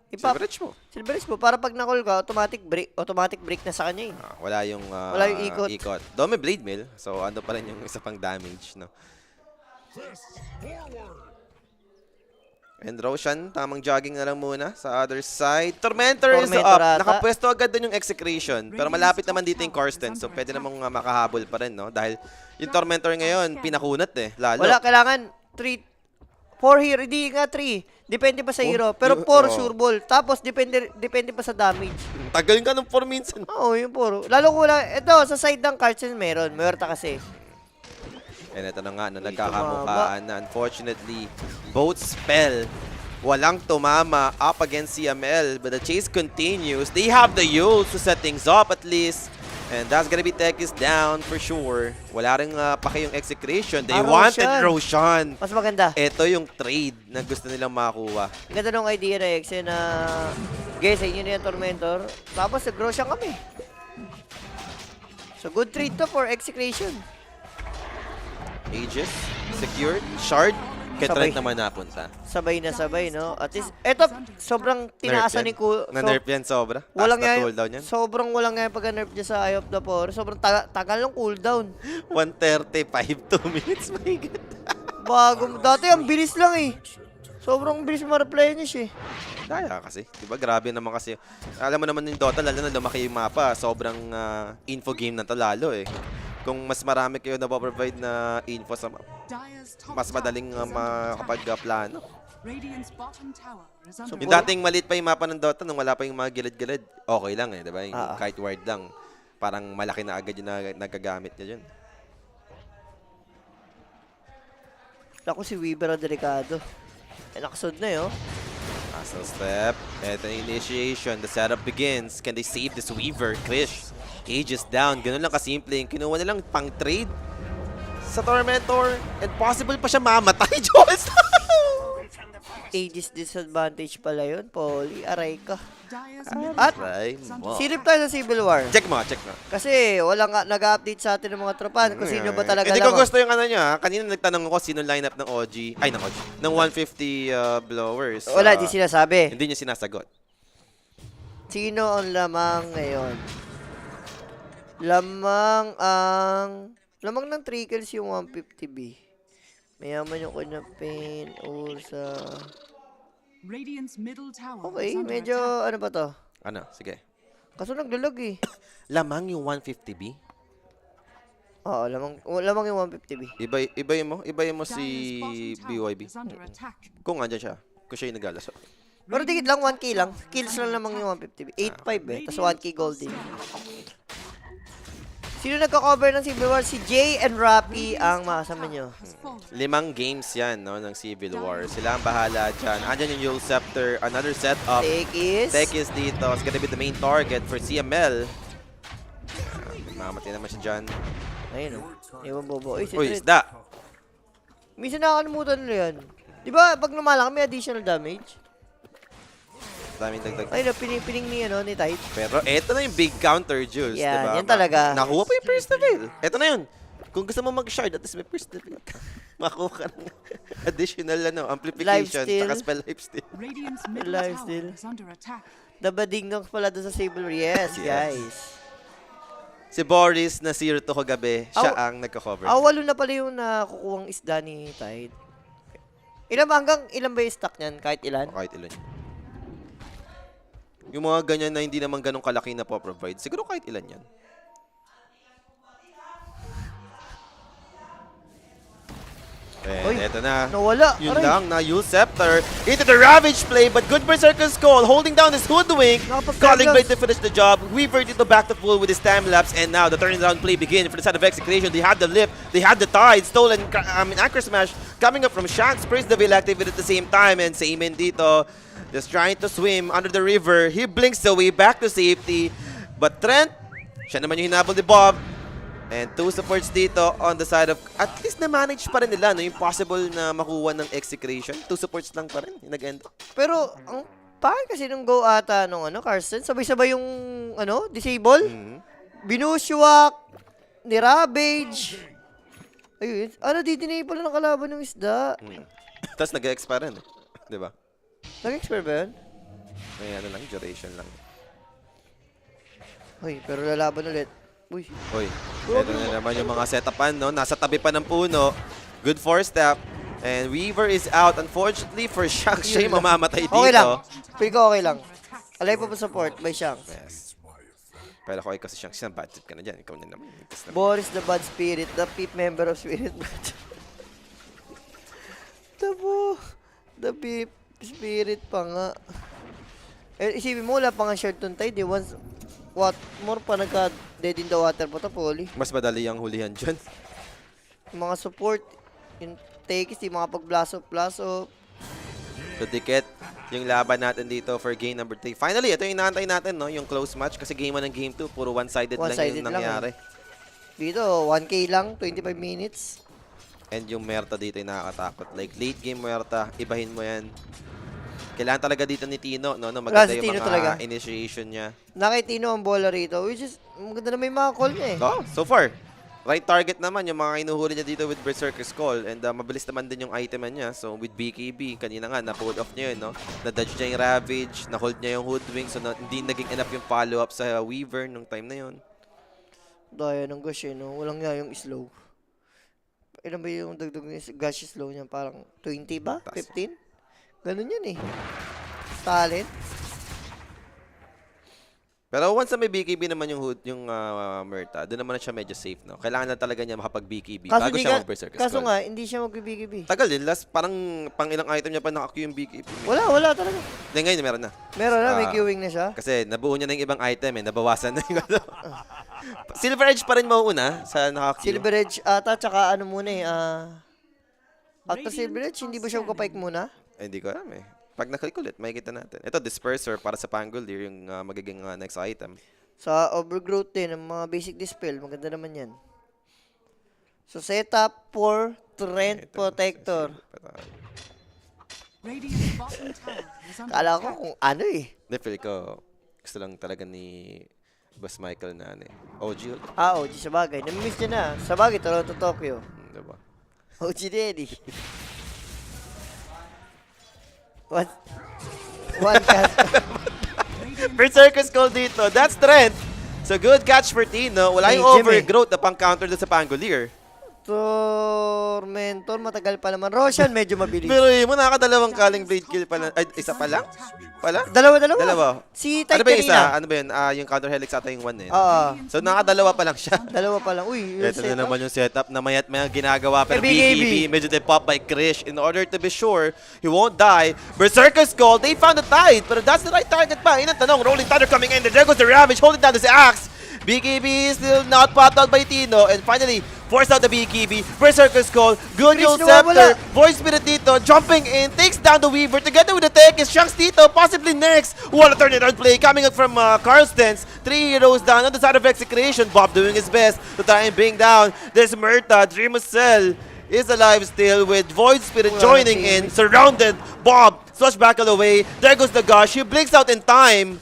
Silver Edge mo. Silver Edge mo, para pag na-call ka, automatic break na sa kanya eh. Wala yung, Wala yung ikot. Doon may Blade Mill. So, ano pa rin yung isa pang damage, no? And Roshan, tamang jogging na lang muna sa other side. Tormentor is Tormentor up. ata. Nakapwesto agad dun yung Execration. Pero malapit naman dito yung Karsten. So pwede namang makahabol pa rin, no? Dahil yung Tormentor ngayon, pinakunat eh. Lalo. Wala, kailangan 4 hero, hindi nga 3. Depende pa sa hero. Pero 4 sure ball. Tapos, depende pa sa damage. Tagalin ka ng 4 minsan. Oo, yung 4. Lalo ko wala, ito, sa side ng Carson meron. Mayroon kasi. And ito na nga, na nagkakamukaan na. Unfortunately, both spell. Walang tumama up against CML. But the chase continues. They have the Yule to set things up at least. And that's gonna be Tekis down for sure. Wala rin paki yung execution. They wanted Roshan. Mas maganda. Ito yung trade na gusto nilang makakuha. Ganda nung idea na X na guys, inyo na yung Tormentor. Tapos nag-grow siya kami. So good trade to for execution. Aegis, secured, shard. Kay Sabay. Trent naman napunta. Sabay na sabay, no? At least, eto, sobrang tinaasan ni Cool. Na-nerf yan sobra. Walang Taas na nga, cooldown yan. sobrang walang nga pagka-nerf niya sa Eye of the Power. Sobrang tagal ng cooldown. 135, 2 minutes. My God. Bago, dati ang bilis lang eh. Sobrang bilis ma-replenish eh. Daya kasi. Diba grabe naman kasi. Alam mo naman yung Dota, lalo na lumaki yung mapa. Sobrang info game na to lalo eh. Kung mas marami kayo na provide na info sa map, Dire's top mas madaling tower is under attack. makapag-plano. Radiant's bottom tower is under Yung dating maliit pa yung mapa ng Dota nung wala pa yung mga gilid-gilid, okay lang eh, diba? Yung kite ward lang. Parang malaki na agad yung nagagamit niya dyan. Ako si Weaver ang delikado. Eh, nakasod na eh, oh. Castle step. At the initiation, the setup begins. Can they save this Weaver? Krish, Aegis down. Ganun lang kasimple. Kinuha nilang pang-trade sa Tormentor. And possible pa siya mamatay, Jules. Aegis disadvantage pala yun, Polly. Aray ka. Dire's middle At, tower Aray is mo. under silip tayo sa Civil War. Check mo. Kasi walang nag-update sa atin ng mga tropa kung sino ba talaga Hindi ko lang. gusto yung ano niya. Kanina nagtanong ako sino lineup ng OG. Ay, ng OG. Ng 150 blowers. Wala, di sinasabi. Hindi niya sinasagot. Sino ang lamang ngayon? Lamang ng 3 kills yung 150B. Mayaman yung kanya pain, Ursa. Radiant's middle tower Okay, is under medyo attack. ano ba to? Ano? Sige. Kaso naglalag eh. Lamang yung 150B? Oo, lamang yung 150B. Ibayin mo si Dire's bottom tower BYB. is under attack. Kung andyan siya. Kung siya yung naglalas. Pero tigit lang, 1k lang. Kills lang lamang yung 150B. 8.5 eh, tapos 1k gold din. Sino nagka-cover ng Civil War? Si Jay and Rappy ang makasama nyo. 5 games yan, no, ng Civil War. Sila ang bahala dyan. Andyan yung Yule Scepter, another setup. Tekis. Dito. It's gonna be the main target for CML. Mamatay naman siya dyan. Ayun o. Ewan bobo. Uy, si Uy, Tret. isda! Minsan nakakalimutan nila yan. Di ba, pag lumalaki may additional damage? Daming dagdag. Ayun o, pining ni Tide. Pero eto na yung big counter, Jules. Yan, diba? yan talaga. Nakuha pa yung first level. Eto na yun. Kung gusto mo mag-shard, at least may first level. Makuha ka ng additional amplification. Lifesteal. Tsaka spell lifesteal. Radiant's middle Lifesteal. tower is under attack. Dabading nung pala doon sa Sable. Yes, Yes. guys. Si Boris na 0 to kagabi, siya Aw- ang nagka-cover. Walo na pala yung nakukuhang isda ni Tide. Hanggang ilan ba yung stock niyan? Kahit ilan? O kahit ilan. Yung mga ganyan na hindi naman ganun kalaki na po-provide, siguro kahit ilan yan. Oy, And eto na. nawala. Yun Aray. lang na Yule Scepter into the Ravage play, but good Berserker Skull holding down his Hoodwink. Nakapag-time Calling Blade lapse. to finish the job. Weaver dito back to full with his time lapse, and now the turning down play begins for the side of Execution. They had the lift, they had the tide, stolen Anchor Smash coming up from Shanks. Praise the Veil activate at the same time, and Saimin dito just trying to swim under the river. He blinks away back to safety, but Trent, siya naman yung hinabol ni Bob. And 2 supports dito on the side of, at least na-manage pa rin nila, no, yung possible na makuha ng execution. 2 supports lang pa rin, yung nag-end. Pero, ang pangit kasi nung go ata nung Carson, sabay-sabay yung, disable. Binushwak, ni Ravage. Ayun, di-dinay pala ng kalaban ng isda. Tapos nag-expire rin, di ba? Nag-expire ba yun? May ano lang, duration lang. Uy, pero lalaban ulit. Uy, Uy, eto na naman yung mga setupan, no? Nasa tabi pa ng puno. Good 4-step. And Weaver is out. Unfortunately for Shanks, siya yung mamamatay dito. okay lang. Feel ko okay lang. Alay pa po support by Shanks. Yes. Pero ako kasi Shanks, bad trip ka na dyan. Ikaw na naman. Boris the Bad Spirit, the peep member of Spirit Batch. The peep spirit pa nga. Eh, isipin mo, wala pa nga short on tide. Once, what more pa nagka-dead in the water po tapoli. Mas madali ang hulihan dyan. Yung mga support, yung takes, yung mga pag-blast off. So, dikit yung laban natin dito for game number 3. Finally, ito yung inaantay natin, no? Yung close match. Kasi game 1 and game 2, puro one-sided lang One-sided yung lang, nangyari. Dito, 1K lang, 25 minutes. And yung Merta dito yung nakakatakot. Like, late game Merta, ibahin mo yan. Kailangan talaga dito ni Tino, no? Maganda Si yung Tino mga talaga. initiation niya. Nakitino ang bola rito, which is, maganda na may mga call niya eh. Oh, so far. Right target naman yung mga kinuhuli niya dito with Berserker Skull. And mabilis naman din yung item niya. So, with BKB, kanina nga, na-pull off niya yun, no? Na-dodge niya yung Ravage, na-hold niya yung Hoodwink. So, hindi naging enough yung follow-up sa Weaver nung time na yun. Daya ng gosh eh, no? Walang nga yung slow. Ilan ba yung dagdag ng gosh slow niya? Parang 20 ba? Taas. 15? Ganun yan eh. Talent. Pero once na may BKB naman yung Merta, doon naman na siya medyo safe, no? Kailangan na talaga niya makapag-BKB bago siya mag-Berserker kaso Skull. nga, hindi siya mag-BKB. Tagal din. Last, parang pang ilang item niya pa naka-queue yung BKB. Wala talaga. Then ngayon, meron na. Meron na, may Ah. queuing na siya. Kasi nabuo niya na yung ibang item, nabawasan na yung ano. Silver Edge pa rin mauuna sa naka-queue. Silver Edge ata, tsaka ano muna eh, after Silver Edge, hindi ba siya magpapike muna? Hindi ko alam eh. Pag naklik ulit, makikita natin. Ito, Disperser para sa Pangolier, yung magiging next item. Sa Overgrowth din, ang mga basic dispel, maganda naman yan. So, setup for Trent Protector. Radiant's bottom tower is under Kala ko attack. kung ano eh. Hindi, feel ko gusto lang talaga ni Boss Michael na ano eh. OG ulit. OG sa bagay. Namimiss niya na. Sa bagay, Toronto, Tokyo. Diba? OG Daddy. One cast. Berserker Skull dito. That's Trent. So, good catch for Tino. Wala yung Hey, Jimmy. overgrowth na pang-counter doon sa Pangolier. Tormentor, matagal pa naman. Roshan, medyo mabilis. Pero mo, nakakadalawang Calling Blade kill pa lang. Ay, isa pa lang? Pala? Dalawa. Dalawa. Si Ano Tide ba yung isa? kanina. Ano ba yun? Yung counter helix ata yung one eh. Oo. So, nakadalawa pa lang siya. Dalawa pa lang. Uy, Ito na naman yung setup na mayat maya ginagawa. Pero BKB. BKB, medyo de-pop by Krish. In order to be sure, he won't die. Berserker Skull, they found the tide. Pero that's the right target pa. Yun ang tanong. Rolling Thunder coming in. There goes the Ravage, holding down this axe. BKB still not popped out by Tino. And finally, forced out the BKB. Berserker's Call. Good Chris, Yul nawawala. Scepter. Voice Spirit dito. Jumping in. Takes down the Weaver. Together with the tech is Shanks dito. Possibly next. What a turnaround play coming up from Carlstens. 3 heroes down on the side of Execration. Bob doing his best to try and bring down. There's Murta. Dreamcell is alive still with Void Spirit Wala joining na in. Surrounded. Bob. Slash backle away. There goes the Gush. He blinks out in time.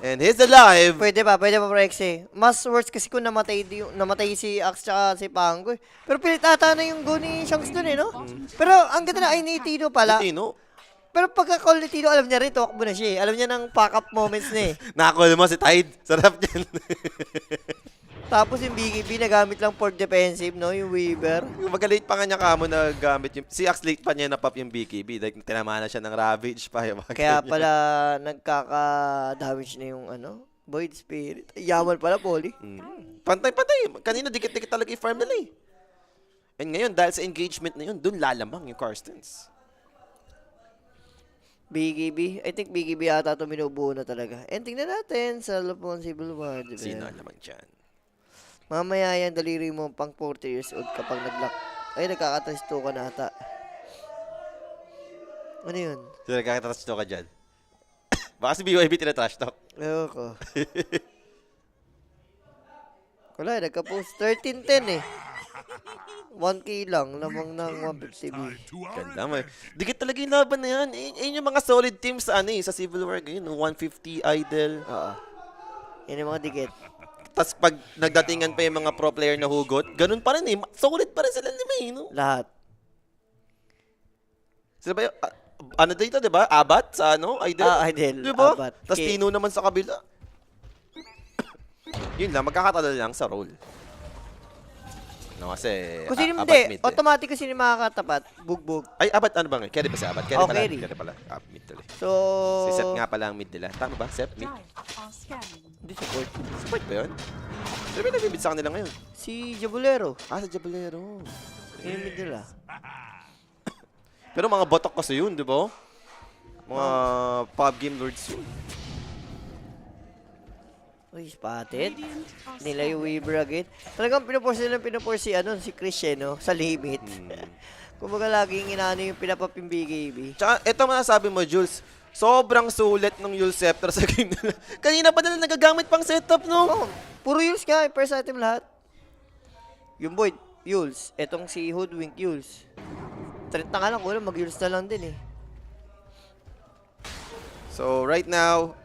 And he's alive. Pwede pa, Rexe. Mas worse kasi kung namatay si Axe tsaka si Pango. Pero pilit ata na yung go ni Shanks dun eh, no? Pero ang ganda na ay ni Tino pala. Tino. Pero pagka-call ni Tino, alam niya rin, tumakbo na siya eh. Alam niya ng pack-up moments na eh. Nakakul mo si Tide. Sarap yan. Tapos yung BKB nagamit lang for defensive, no? Yung Weaver. Yung magalate pa nga niya kamo na gamit yung... Si Axe late pa niya na-pop yung BKB. Like, tinamaan na siya ng Ravage pa. Yung mga Kaya ganyan. pala nagkaka-damage na yung ano, Void Spirit. Ay, yaman pala, Polly. Pantay-pantay. Kanina dikit-dikit talaga yung farm nila eh. And ngayon, dahil sa engagement na yun, dun lalamang yung Carstens. BKB. I think BKB ata ito minubuo na talaga. And tingnan natin sa Lupon Civil War. Diba? Sino naman dyan? Mamaya yan, daliri mo pang 40 years old kapag nag-lock. Ay, nagkakatrasto ka na ata. Ano yun? Sino nagkakatrash talk ka dyan? Baka si BYB tinatrash talk. Ewan ko. Wala, nagka-post. 13-10 eh. 1K lang, lamang ng 150B. Ganda mo eh. Dikit talaga yung laban na yan. Yun yung mga solid teams sa, sa Civil War ngayon. 150 Idol. Oo. Yan yung mga dikit. Tapos pag nagdatingan pa yung mga pro player na hugot, ganun pa rin eh. Solid pa rin sila lima eh. No? Lahat. Sila ba yung, ano dito, di ba? Abat sa Idol? Idol. Di ba? Abat. Tapos Tino naman sa kabila. Yun lang, magkakatalo lang sa role. No, kasi Kung sino Abat hindi, mid automatic kasi ni makakatapat, bugbog. Ay, Abat ano ba nga? Carry ba si Abat? Carry Oh, pala. carry. Carry pala. Mid tuloy. So, Si Seth nga pala ang mid nila. Tama ba? Seth, mid? Dire are scanning. Hindi support. Support ba yun? Sino ba yung nagbibid sa kanila ngayon? Si Jabulero. Sa Jabulero. Yun yung mid nila. Pero mga botok kasi yun, di ba? Mga pub game lords yun. Uy, spotted. Radiant are Nila yung scanning. Weaver again. Talagang pinupurse si, si Chris no? Sa limit. Kumbaga laging inaano yung pinapap yung BKB. Tsaka, ito masasabi mo, Jules. Sobrang sulit ng Yul Scepter sa game nila. Kanina pa nila nagagamit pang setup, no? Oh, puro Yules nga, first item lahat. Yung Void, Yules. Etong si Hoodwink, Yules. Trent na nga lang, kulang mag-Yules na lang din eh. So, right now,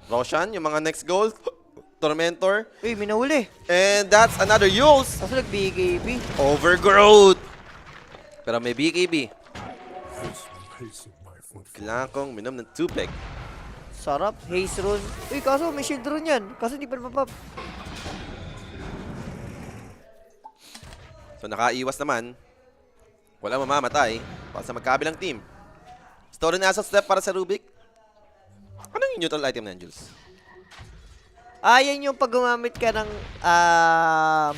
Roshan, yung mga next goal, Tormentor, Uy, minahuli. and that's another Yules. Kaso nag-BKB. Overgrowth. Pero may BKB. Kailangan kong minom ng 2 peg. Sarap, Haze Rune. Uy, kaso may shield rune yan. Kaso hindi pa napapap. So, nakaiwas naman. Wala mamamatay. Para sa magkabilang team. Story na sa step para sa Rubik. Anong yung neutral item na yan, Jules? Yan yung pag gumamit ka ng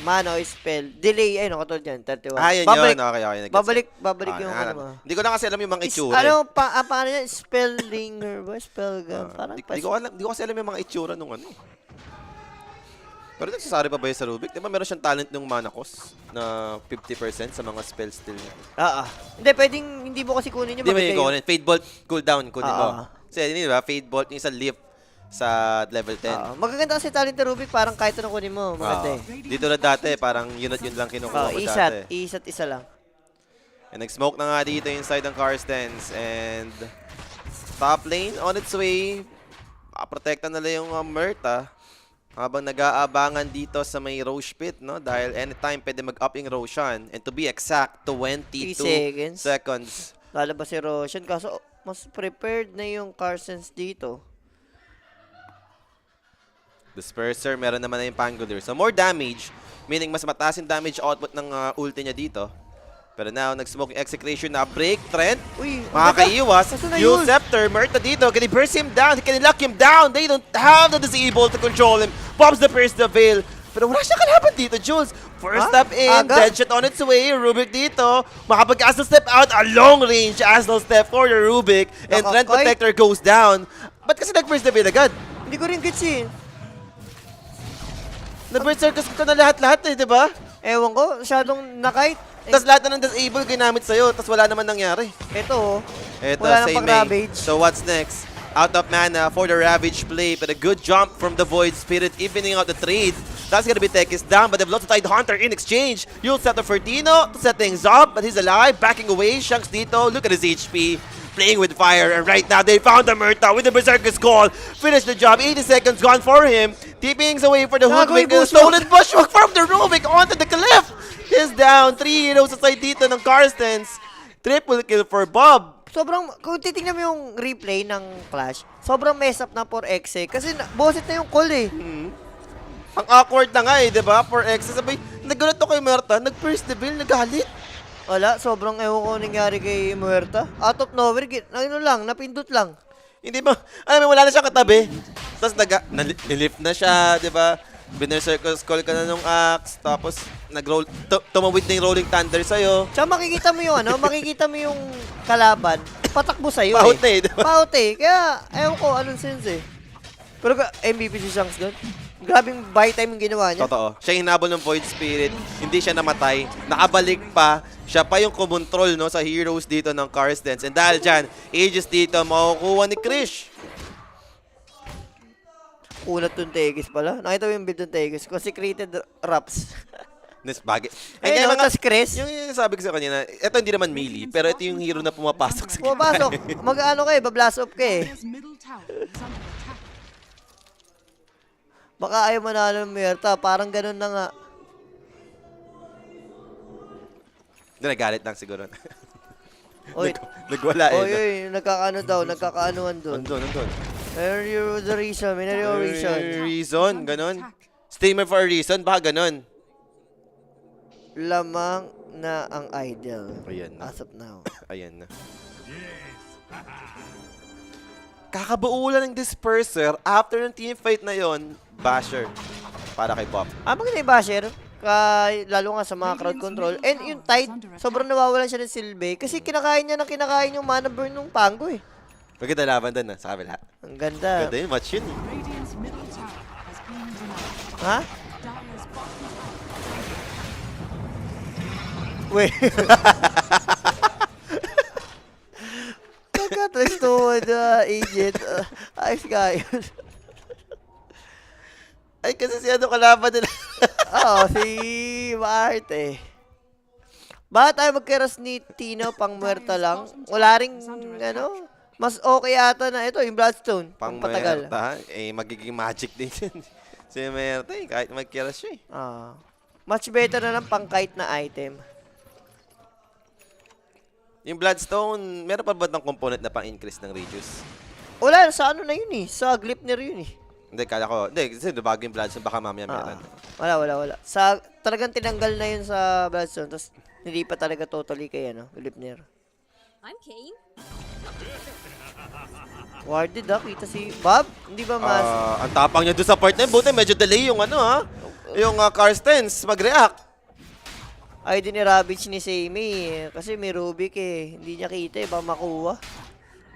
mana o spell. Delay, ayun, katulad yan, 31. Yan Babalik, yun. Okay. babalik yung ano mo. Hindi ko lang kasi alam yung mga itsura. Ano, paano yan? Spellinger ba? Spell gun? Parang Di ko kasi alam yung mga itsura nung ano. Pero nagsasari pa ba yun sa Rubik? Di ba meron siyang talent ng mana cost na 50% sa mga spell still niya? Hindi, pwedeng hindi mo kasi kunin yung Hindi mo maganda yung kunin. Fade Bolt, cooldown, kunin mo. Kasi di ba, Fade Bolt yung isa lift sa level 10. Magaganda kasi talent ng Rubik, parang kahit ano kunin mo, maganda eh. Dito na dati, parang yun at yun lang kinukuha ko dati. Isa't isa lang. And nag-smoke na nga dito inside ng Carstens. And top lane on its way. Protekta nila yung Murta. Habang nag-aabangan dito sa may Roche Pit, no? Dahil anytime pwede mag-up yung Roshan. And to be exact, 22 seconds. Lalabas si Roshan, kaso mas prepared na yung Carsons dito. Disperser, meron naman na yung Pangolier. So more damage, meaning mas mataas yung damage output ng ulti niya dito. Pero now, nag-smoke yung Execration na break, Trent. Uy, Makakaiwas. Yul Scepter, Murta dito. Can he burst him down? Can he lock him down? They don't have the disable to control him. Pops the Pierce the Veil. Pero wala siya kalaban dito, Jules. First step in, dead shot on its way. Rubik dito. Makapag-Asnal step out. A long range Asnal step for the Rubik. And Trent Protector goes down. Ba't kasi nag-Pierce the Veil agad? Hindi ko rin gets eh. Na-berserkers ko na lahat-lahat eh, di ba? Ewan ko, masyadong nakait. Tapos lahat na ng disable ginamit sa'yo, tapos wala naman nangyari. Ito, Eto, wala nang say May. pang-ravage. So what's next? Out of mana for the Ravage play, but a good jump from the Void Spirit, evening out the trade. That's gonna be Tekis down, but they've lost the Tide Hunter in exchange. You'll set the Fertino to set things up, but he's alive, backing away. Shanks dito, look at his HP. Playing with fire, and right now they found the Murta with the Berserker's Call. Finish the job, 80 seconds gone for him. TPing's away for the Gago, Hoodwink. yung Stolen Bushwhack from the Rubik onto the cliff. He's down, 3 heroes aside dito ng Karstens. Triple kill for Bob. sobrang, kung titingnan mo yung replay ng Clash, sobrang mess up na for Exe. Kasi bosit na yung call eh. Ang awkward na nga eh, di ba? For X, sabay, nagulat ako kay Merta, nag-first reveal, nagalit. Wala, sobrang ewan ko nangyari kay Muerta. Out of nowhere, ano lang, napindot lang. Hindi ba, alam mo, wala na siyang katabi. Tapos nilift na siya, di ba? Berserker's Call ka na nung axe, tapos nag-roll, tumawid na yung Rolling Thunder sa'yo. Tsaka makikita mo yung ano, makikita mo yung kalaban, patakbo sa'yo Paut eh. na eh, di ba? Paut eh. Kaya, ewan ko, anong sense eh. Pero MVP si Shanks doon. Grabing buy time yung ginawa niya. Totoo. Siya yung hinabol ng Void Spirit, hindi siya namatay, nakabalik pa, siya pa yung kumontrol no, sa heroes dito ng Karstens. And dahil dyan, Aegis dito, makukuha ni Krish. Unat yung Tegis pala. Nakita mo yung build ng Tegis. Consecrated Raps. Nes bagay. Ayun, no, tas Chris. Yung sabi ko sa kanina, ito hindi naman melee, pero ito yung hero na pumapasok sa Pumapasok. Mag-ano ka eh, bablast off ka eh. Dire's middle tower is under attack. Baka ayaw manalo ng Myrta. Parang ganun na nga. Hindi, nagalit lang siguro. Oy, Nagwala eh. oy, oy, nagkakaano daw, nagkakaanuan doon. Nandun. Where you the reason? May reason. Reason, ganun. Streamer for a reason, baka ganun. Lamang na ang idol. Ayan na. As of now. Ayan na. Kakabuo lang ng disperser after ng team fight na yon, Basher. Para kay Bob. Maganda yung basher. Lalo nga sa mga crowd control. And yung Tide, sobrang nawawalan siya ng silbi. Kasi kinakain niya ng kinakain yung mana burn ng Pango eh. Maganda laban doon sa kabila. Ang ganda. Ganda yun, match yun. Radiant's middle tower has been denied. Ha? Dire's bottom Wait. Nagka-trash to agent. Ayos ka yun. Ay, kasi si ano kalaban nila. Oo, si Mart eh. Bakit tayo magkeras ni Tino pang muerta lang? Wala ring, ano, mas okay ata na ito, yung Bloodstone. Pang Patagal. Merta, eh magiging magic din yun. Si Merta eh, kahit magkiras siya eh. Much better na lang pang kahit na item. Yung Bloodstone, meron pa ba ng component na pang-increase ng Regius? Wala, sa ano na yun eh. Sa Glipner yun eh. Hindi, kala ko. Hindi, kasi bago yung Bloodstone, baka mamaya meron. Wala. Talagang tinanggal na yun sa Bloodstone. Tapos, hindi pa talaga totally kay ano, Glipner. I'm keen. Warded kita si Bob. Hindi ba mas... Ang tapang niya doon sa part na yun. Buti medyo delay yung ano ha. Yung Karstens mag-react. Ay, din ni Ravage ni Sammy. Kasi may Rubik eh. Hindi niya kita eh. Baka makuha.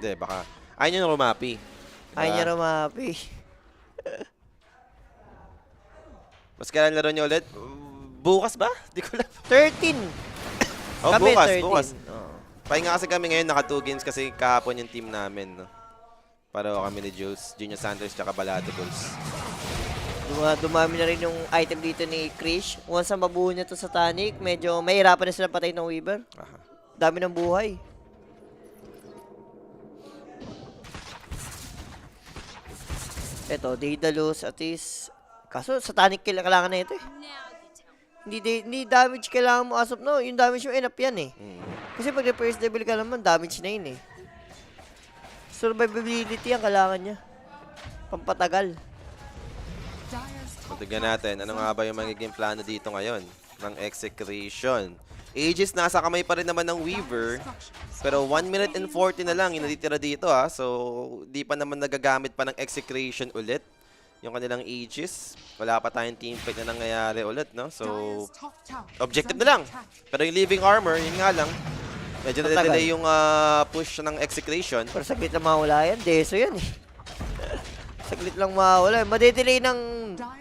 Hindi, baka. Ayaw niya na rumapi. Ay niya rumapi. Mas kailan laro niya ulit? Bukas ba? Di ko alam. 13. Oh, Kami, bukas, 13. bukas. Oo. Pahinga kasi kami ngayon, naka 2 games kasi kahapon yung team namin. No? Para kami ni Jules, Junior Sanders, tsaka Balado Bulls. Dumami na rin yung item dito ni Krish. Once na mabuo niya to sa Tanic, medyo mahirapan na sila patay ng Weaver. Aha. Dami ng buhay. Eto, Daedalus, Atis. Kaso sa Tanic kailangan na ito eh. Now you tell me. Hindi damage kailangan mo as of now. Yung damage mo enough yan eh. Mm. Kasi pag first level ka naman, damage na yun eh. Survivability ang kailangan niya. Pampatagal. Dire's So, top tignan tower natin, is ano under nga ba yung attack. magiging plano dito ngayon ng execution. Aegis nasa kamay pa rin naman ng Weaver, pero 1 minute and 40 na lang yung natitira dito ha. So, di pa naman nagagamit pa ng execution ulit yung kanilang Aegis. Wala pa tayong team fight na nangyayari ulit, no? So, Dire's top tower is objective under na lang. attack. Pero yung Living Armor, yun nga lang. Medyo Matagal. na-delay yung push ng execution. Pero saglit na mawala yan. Deso yan eh. Saglit lang mawala. Madedelay ng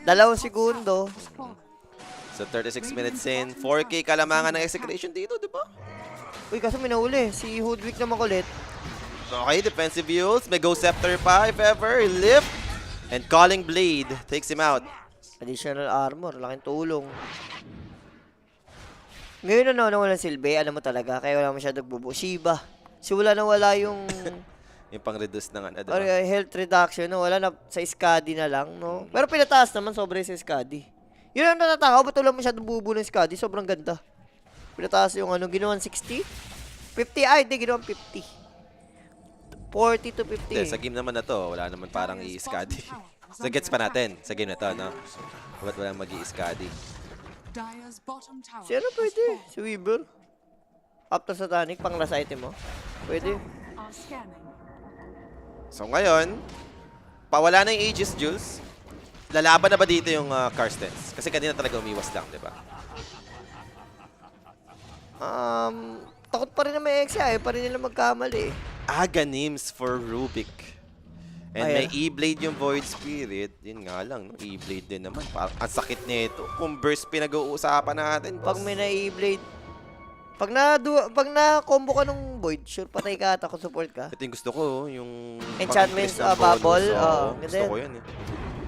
2 segundo. Spawn. So 36 minutes in, 4K kalamangan ng execution dito, di ba? Uy, kaso minauli. Si Hoodwick naman kulit. Okay, defensive use. May Ghost Scepter pa if ever. Lift. And Calling Blade takes him out. Additional armor. Laking tulong. Ngayon na walang silbi. Alam mo talaga. Kaya wala masyadong bubo. Shiba. Si wala na wala yung Yung pang-reduce ng ano, or, diba? health reduction. No? Wala na sa Skadi na lang. No? Pero pinataas naman sobra sa Skadi. Yun ang natatakaw. Ba't wala masyadong bubo ng Skadi? Sobrang ganda. Pinataas yung ano. Ginawan 60? 50? Ay, hindi. Ginawan 50. 40 to 50. Hindi, sa game naman na to, wala naman parang i-scadi. So gets pa natin sa game na to, no? Ba't walang mag-i-scadi? Dire's bottom tower. Si ano pwede? Si Weaver? After Satanic, pang last item mo? Pwede. Are scanning. So ngayon, pawala na yung Aegis Jules. Lalaban na ba dito yung Karstens? Kasi kanina talaga umiwas lang, di ba? Takot pa rin na may X, ayaw pa rin nila magkamali. Aghanim's for Rubik. And Ay, may E-Blade yung Void Spirit. Yun nga lang, no? E-Blade din naman. Parang ang sakit nito. Kung burst pinag-uusapan natin, boss. Pag may na-E-Blade, pag na-combo ka nung Void, sure patay ka ata kung support ka. Ito yung gusto ko, yung... Enchantments, pang-increase ng bubble, bonus. oo, Oo, ganda gusto yan. ko yan eh.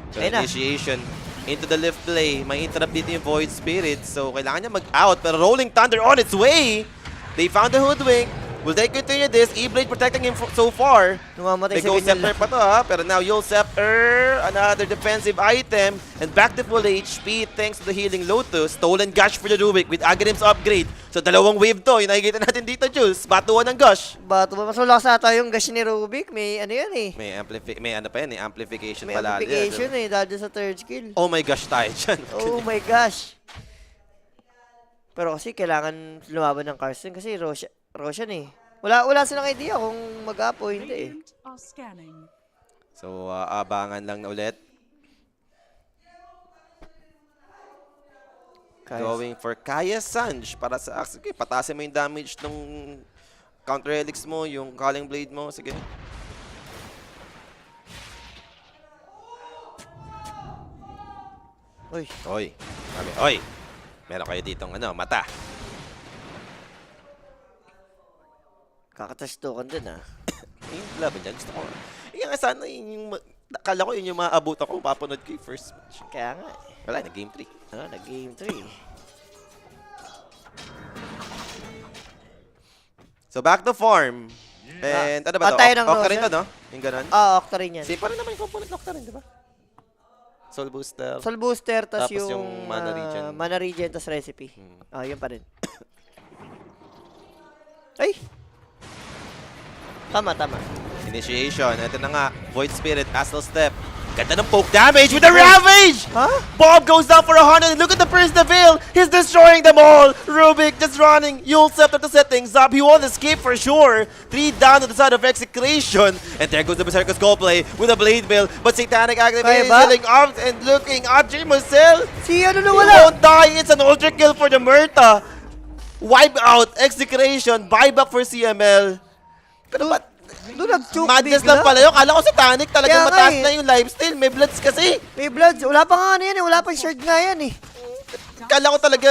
So, Ayun na. initiation into the lift play. May interrupt dito yung Void Spirit. So, kailangan niya mag-out. Pero Rolling Thunder on its way! They found the Hoodwink. Will they continue this? E-Blade protecting him so far. Numamatay May sa Ghost Scepter Winel. pa to ha. Pero now Yule Scepter, another defensive item. And back to full HP thanks to the Healing Lotus. Stolen Gush for the Rubik with Aghanim's upgrade. So dalawang wave to. Yung nakikita natin dito, Jules. Batuan ng Gush. Bato ba? Mas malakas ata yung gash ni Rubik. May ano yan eh. May ano pa yan eh. Amplification May pala. amplification eh. Dahil sa third skill. Oh my gosh tayo dyan. Oh my gosh. Pero kasi kailangan lumaban ng Karsten kasi Roshan eh. Wala silang idea kung mag-apo hindi eh. Radiant are scanning. So abangan lang na ulit. Going for Kaya Sanj para sa Axe. Okay, patasin mo yung damage ng counter helix mo, yung Calling Blade mo. Sige. Uy, Oy. Sabi, oy. Meron kayo ditong ano, mata. kakatastukan dun ah. Yung laban dyan, gusto ko. Yung nga sana yung akala ko yun yung maabot ako, papunod ko yung first match. Kaya nga eh. Wala na, game 3. Nag-game 3. So back to farm. And ano ba to? Patay ng Octarine Roshan. to, no? Yung ganun. Octa rin yan. Same pa rin naman yung component ng Octarine, di ba? Soul Booster. Soul Booster, tas Tapos yung, yung Mana Regen. Mana Regen, tas Recipe. Yun pa rin. Ay! Tama. Initiation. Ito na nga. Void Spirit, Astral Step. Ganda ng poke damage with the Ravage! Ha? Bob goes down for 100. Look at the Prince the Veil. He's destroying them all. Rubik just running. Yule Scepter to setting. Zab, he won't escape for sure. 3 down to the side of Execration. And there goes the Berserker's Coldplay with a Blade Bill. But Satanic activating, Kaya ba? healing up and looking at Marcel. Si ano na He wala? won't die. It's an ultra kill for the Murta. Wipe out. Execration. Buyback for CML. Pero ba't Doon nag-choke madness bigla. lang pala yun? Kala ko Satanic talagang Kaya nga mataas eh. na yung lifesteal. May bloods kasi. May bloods. Wala pa nga ano yan eh. Wala pa shard nga yan eh. Kala ko talaga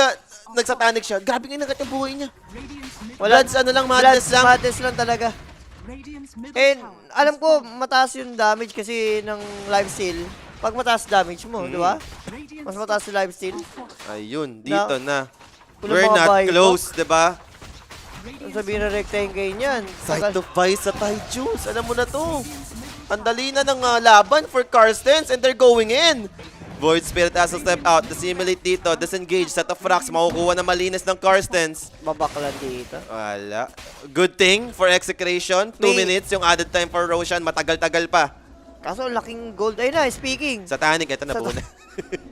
nagsatanic siya. Grabe nga nagat yung buhay niya. Radiant's middle Bloods ano lang, madness lang. Madness lang talaga. Radiant's middle And tower. alam ko, mataas yung damage kasi ng lifesteal. Pag mataas damage mo, di ba? Radiant's Mas mataas yung lifesteal. Ayun, dito na. Walang We're mga not buyback. close, diba? Ang sabihin na rectangle niyan. Side to Vice sa Tai Juice. Alam mo na to. Ang dali na ng laban for Karstens and they're going in. Void Spirit has to step out. Dissimulate dito. Disengage. Set of rocks. Makukuha na malinis ng Karstens. Babaklan dito. Wala. Good thing for Execration. 2 May- minutes yung added time for Roshan. Matagal-tagal pa. Kaso laking gold. Ayun na, speaking. Satanic. Ito na Sat- buna.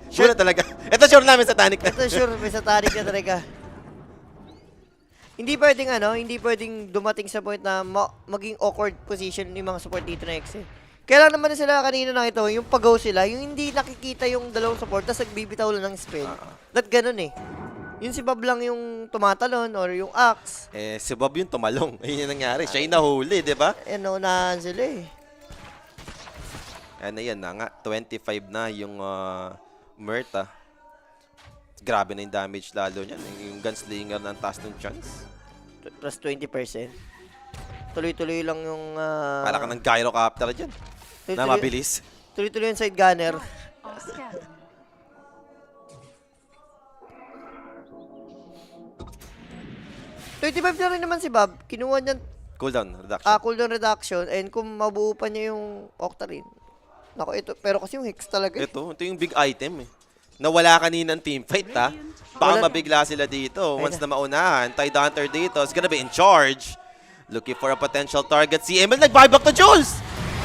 Buna talaga. Ito sure namin Satanic na. Ito sure, may satanic na talaga. Hindi pwedeng dumating sa point na maging awkward position yung mga support dito na X eh. Kaya lang naman sila kanina nakita ko, yung pag-go sila, yung hindi nakikita yung dalawang support, tapos nagbibitaw lang ng spell. That ganun eh. Yung si Bob lang yung tumatalon or yung axe. Si Bob yung tumalong. Ayun yung nangyari. Siya yung nahuli, di ba? Naunahan sila eh. And ayan na nga, 25 na yung Murta. Grabe na yung damage lalo niyan. Yung Gunslinger na ang taas ng chance. Plus 20%. Tuloy-tuloy lang yung... Para ka ng Gyrocopter dyan. Na mabilis. Tuloy-tuloy yung side gunner. Are scanning. $25 na rin naman si Bob. Kinuha niyan Cooldown reduction. cooldown reduction and kung mabuo pa niya yung Octarine. Nako, ito. Pero kasi yung Hex talaga. Ito yung big item eh. Nawala kanina ang teamfight ha. Baka Wala- mabigla sila dito. Once Ayun na maunahan, Tide Hunter dito is gonna be in charge. Looking for a potential target. Si Emil nag-buyback to Jules!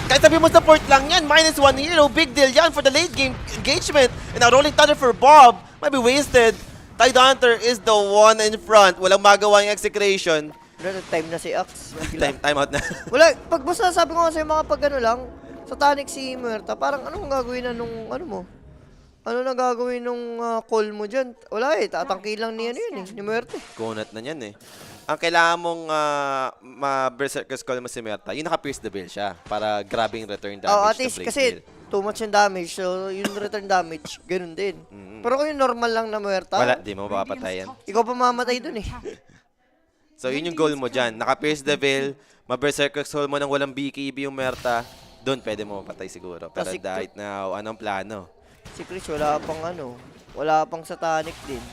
Kahit sabi mo support lang yan, -1 hero, big deal yan for the late game engagement. And now rolling thunder for Bob, might be wasted. Tide Hunter is the one in front. Walang magawa yung execration. Wala, time na si Axe. Time out na. Wala, pag basta sabi ko nga sa'yo mga pag ano lang, sa Tonic si Muerta, parang anong gagawin na nung ano mo? Ano na gagawin nung call mo dyan? Wala eh, tatangki lang niya yun eh, ni Muerta. Kunat na yan eh. Ang kailangan mong ma-berserkers call mo si Merta, yung naka-pierce the veil siya para grabbing return damage Oh, at to least Blade kasi Veil. too much yung damage, so yung return damage, ganun din. Pero kung yung normal lang na Muerta, Wala, di mo mapapatayan. ikaw pa mamatay dun eh. So yun yung goal mo dyan. Naka-pierce the veil, ma-berserkers call mo nang walang BKB yung Merta, doon pwede mo mapatay siguro. Pero Kasi- right now, anong plano? Si Chris wala pang ano, wala pang satanic din.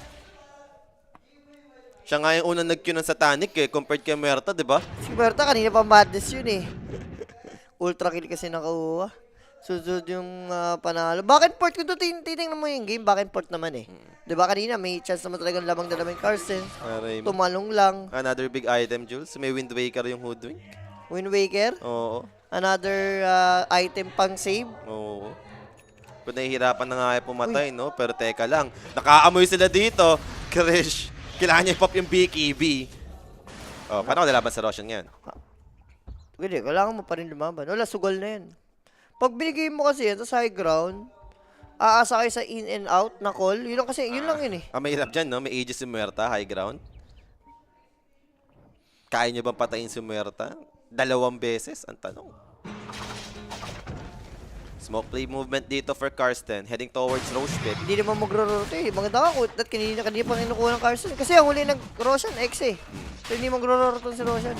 Siya nga yung unang nag-queue ng Satanic eh, compared kay Merta, di ba? Si Muerta kanina pa madness yun eh. Ultra kill kasi nakuha. Susunod yung panalo. Bakit port kung titingnan mo yung game? Bakit port naman eh? Di ba kanina may chance naman talagang lamang na lamang Carson. Aray mo. Tumalong lang. Another big item, Jules. May Wind Waker yung Hoodwink. Wind Waker. Oo. Another item pang save. Oo. Kung nahihirapan na nga kayo pumatay, no? Pero teka lang, nakaamoy sila dito. Krish, kailangan niya i-pop yung BKB. Oh, paano ko nalaban sa Roshan ngayon? Hindi, kailangan mo pa rin lumaban. Wala, sugal na yan. Pag binigay mo kasi yan sa high ground, aasa kayo sa in and out na call. Yun lang kasi, yun lang yun eh. Mahirap dyan, no? May Aegis si Muerta, high ground. Kaya niyo bang patayin si Muerta? 2 beses? Ang tanong. Smoke play movement dito for Karsten, heading towards Rose Pit. Hindi naman magro-rotate. Maganda ka, that kanina pa kinukuha ng Carson. Kasi ang huli ng Roshan, X eh. So hindi magro-rotate si Roshan.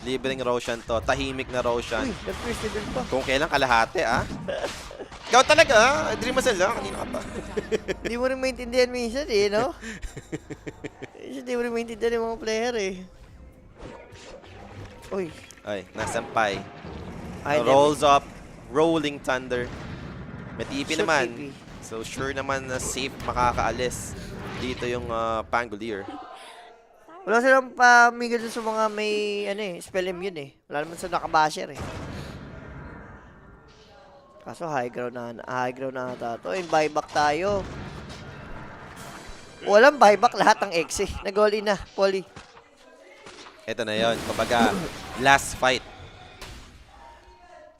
Libreng Roshan to, tahimik na Roshan. Uy, the-first level pa. Kung kailan kalahati, ah. Ikaw talaga, ah. Dream Masel, ah. Kanina ka pa. Hindi mo rin maintindihan minsan eh, no? Hindi mo rin maintindihan yung mga player eh. Uy. Ay, nasampay. Ay, Rolls up, rolling thunder. May TP Sure naman. TP. So sure naman na safe makakaalis dito yung Pangolier. Wala silang pamigil sa mga may, ano eh, spell immune eh. Wala naman sa nakabasher eh. Kaso high ground na ata to. And buyback tayo. Walang buyback lahat ng X eh. Nag-all in na, Polly. Ito na yon, kumbaga last fight.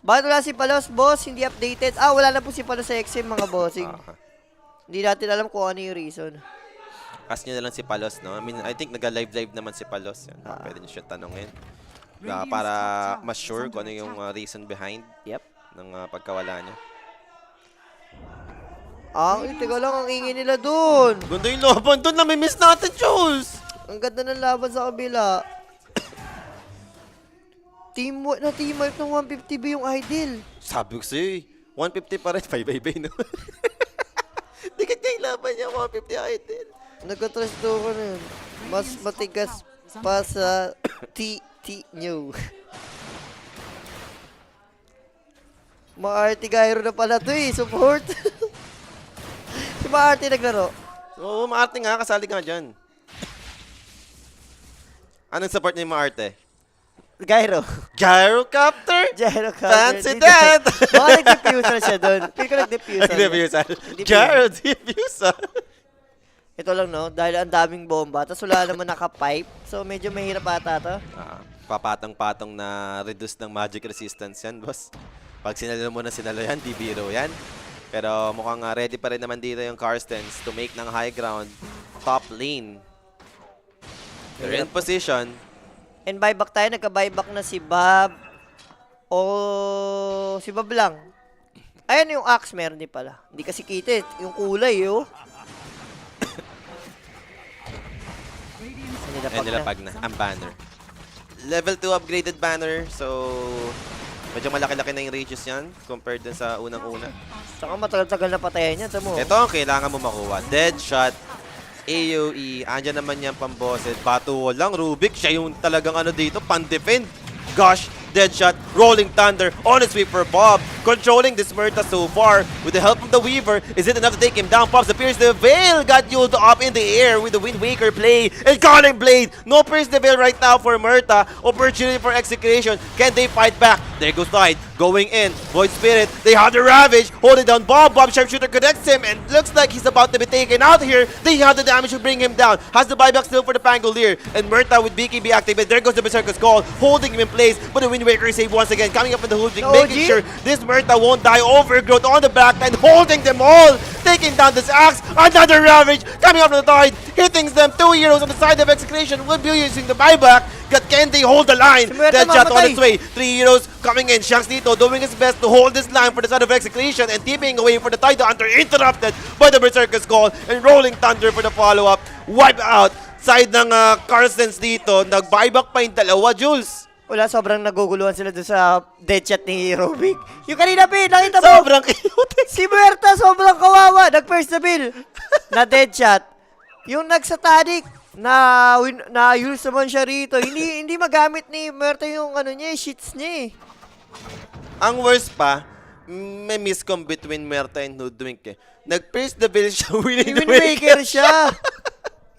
Bakit wala si Palos, boss? Hindi updated. Wala na po si Palos sa XM, mga bossing. Hindi natin alam kung ano yung reason. Ask nyo na lang si Palos, no? I mean, I think nag-live naman si Palos. Yan. Pwede nyo siya tanungin. Para mas sure kung ano yung reason behind Yep. ng pagkawala niya. Teka lang, ang ingay nila dun. Ganda yung laban doon, nami-miss natin, Jules! Ang ganda ng laban sa kabila. Team wipe ng 150 ba yung ideal? Sabi ko sa'yo, 150 pa rin, 5 no? Dikit niya yung laban niya, 150 item. Nagka-trust ko na yun. Mas matigas pa sa TT nyo. Maarte Gyro na pala to eh, support. Si Maarte naglaro. Oo, Maarte nga, kasali ka dyan. Anong support niya yung Maarte? Gyro. Gyrocopter? Gyro ka. Fancy that! Baka nag-diffuser siya doon. Feel ko nag-diffuser. Diffuser. Hindi Gyro diffuser. Ito lang no, dahil ang daming bomba, tapos wala naman naka-pipe. So medyo mahirap ata to. Papatong-patong na reduce ng magic resistance yan, boss. Pag sinalo mo na sinalo yan, di biro yan. Pero mukhang ready pa rin naman dito yung Karstens to make ng high ground top lane. They're in position. And buyback tayo, nagka-buyback na si Bob. O si Bob lang. Ayan yung axe, meron din pala. Hindi kasi kita eh. Yung kulay, oh. And nilapag na. Ang banner. Level 2 upgraded banner. So, medyo malaki-laki na yung radius yan compared dun sa unang-una. Saka matagal-tagal na patayan yan. Tamo. Ito ang kailangan mo makuha. Deadshot, AoE, andyan naman yan pambosses. Bato lang, Rubik, siya yung talagang ano dito, pan-defend. Gosh, Deadshot, Rolling Thunder, on its way for Bob. Controlling this Murta so far. With the help of the Weaver, is it enough to take him down? Pops appears the Veil, got Yuled up in the air with the Wind Waker play. And Calling Blade, no Pierce the Veil right now for Murta. Opportunity for execution. Can they fight back? There goes Tide, going in. Void Spirit, they have the Ravage, holding down Bob. Bob Sharpshooter connects him, and looks like he's about to be taken out here. They have the damage to bring him down. Has the buyback still for the Pangolier. And Murta with BKB activated. There goes the Berserker's Call, holding him in place. But the Wind Waker is saved once again, coming up in the holding, OG? making sure this Murta won't die. Overgrowth on the backline, holding them all. Taking down this Axe, another Ravage, coming up from the Tide, hitting them. 2 heroes on the side of Execution will be using the buyback. But can they hold the line? Si Murta Deadshot on mamatay. its way. 3 heroes coming in. Shanks dito doing his best to hold this line for the side of Execution and tipping away for the Tide Hunter, interrupted by the Berserker's Call and Rolling Thunder for the follow-up. Wipe out. Side ng Carstens dito. Nag-buyback pa yung dalawa, Jules. Wala, sobrang naguguluhan sila doon sa deadshot ni Rubik. Yung kanina, Pin, nakita mo? Sobrang cute. Si Muerta, sobrang kawawa. Nag-first na bill na deadshot. Yung nagsatanik, na use naman siya rito. Hindi magamit ni Muerta yung ano niya, sheets niya eh. Ang worst pa, may miscom between Merta and Hoodwink eh. Nag-pierce the bill siya, winning the Windmaker siya.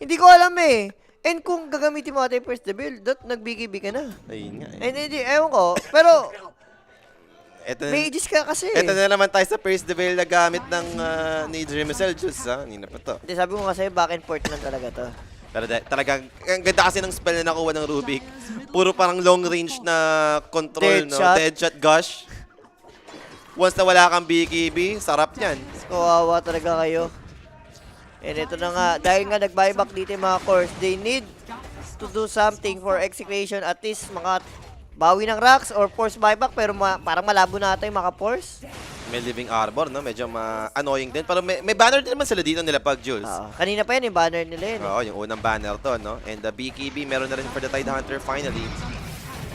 Hindi ko alam eh. And kung gagamitin mo ata yung first the build, nag-BKB ka na. Ayun nga eh. And hindi, ewan ko. Pero, Eto, may aegis ka kasi. eto na naman tayo sa Pierce the Veil na gamit ng ni Dreamcell Juice ha. Hindi na pa to. Hindi, sabi ko kasi back and forth lang talaga to. Pero talagang, ang ganda kasi ng spell na nakuha ng Rubik. Puro parang long range na control, no? Deadshot. Deadshot gush. Once na wala kang BKB, sarap yan. Kawawa talaga kayo. And ito na nga, dahil nga nag-buyback dito yung mga cores, they need to do something for execution. At least mga bawi ng racks or force buyback, pero parang malabo na ata yung mga force. May Living Arbor, no? Medyo annoying din. Pero may banner din naman sila dito nila pag Jules. Kanina pa yan yung banner nila yun. Oo, yung unang banner to, no? And the BKB, meron na rin for the Tide Hunter finally.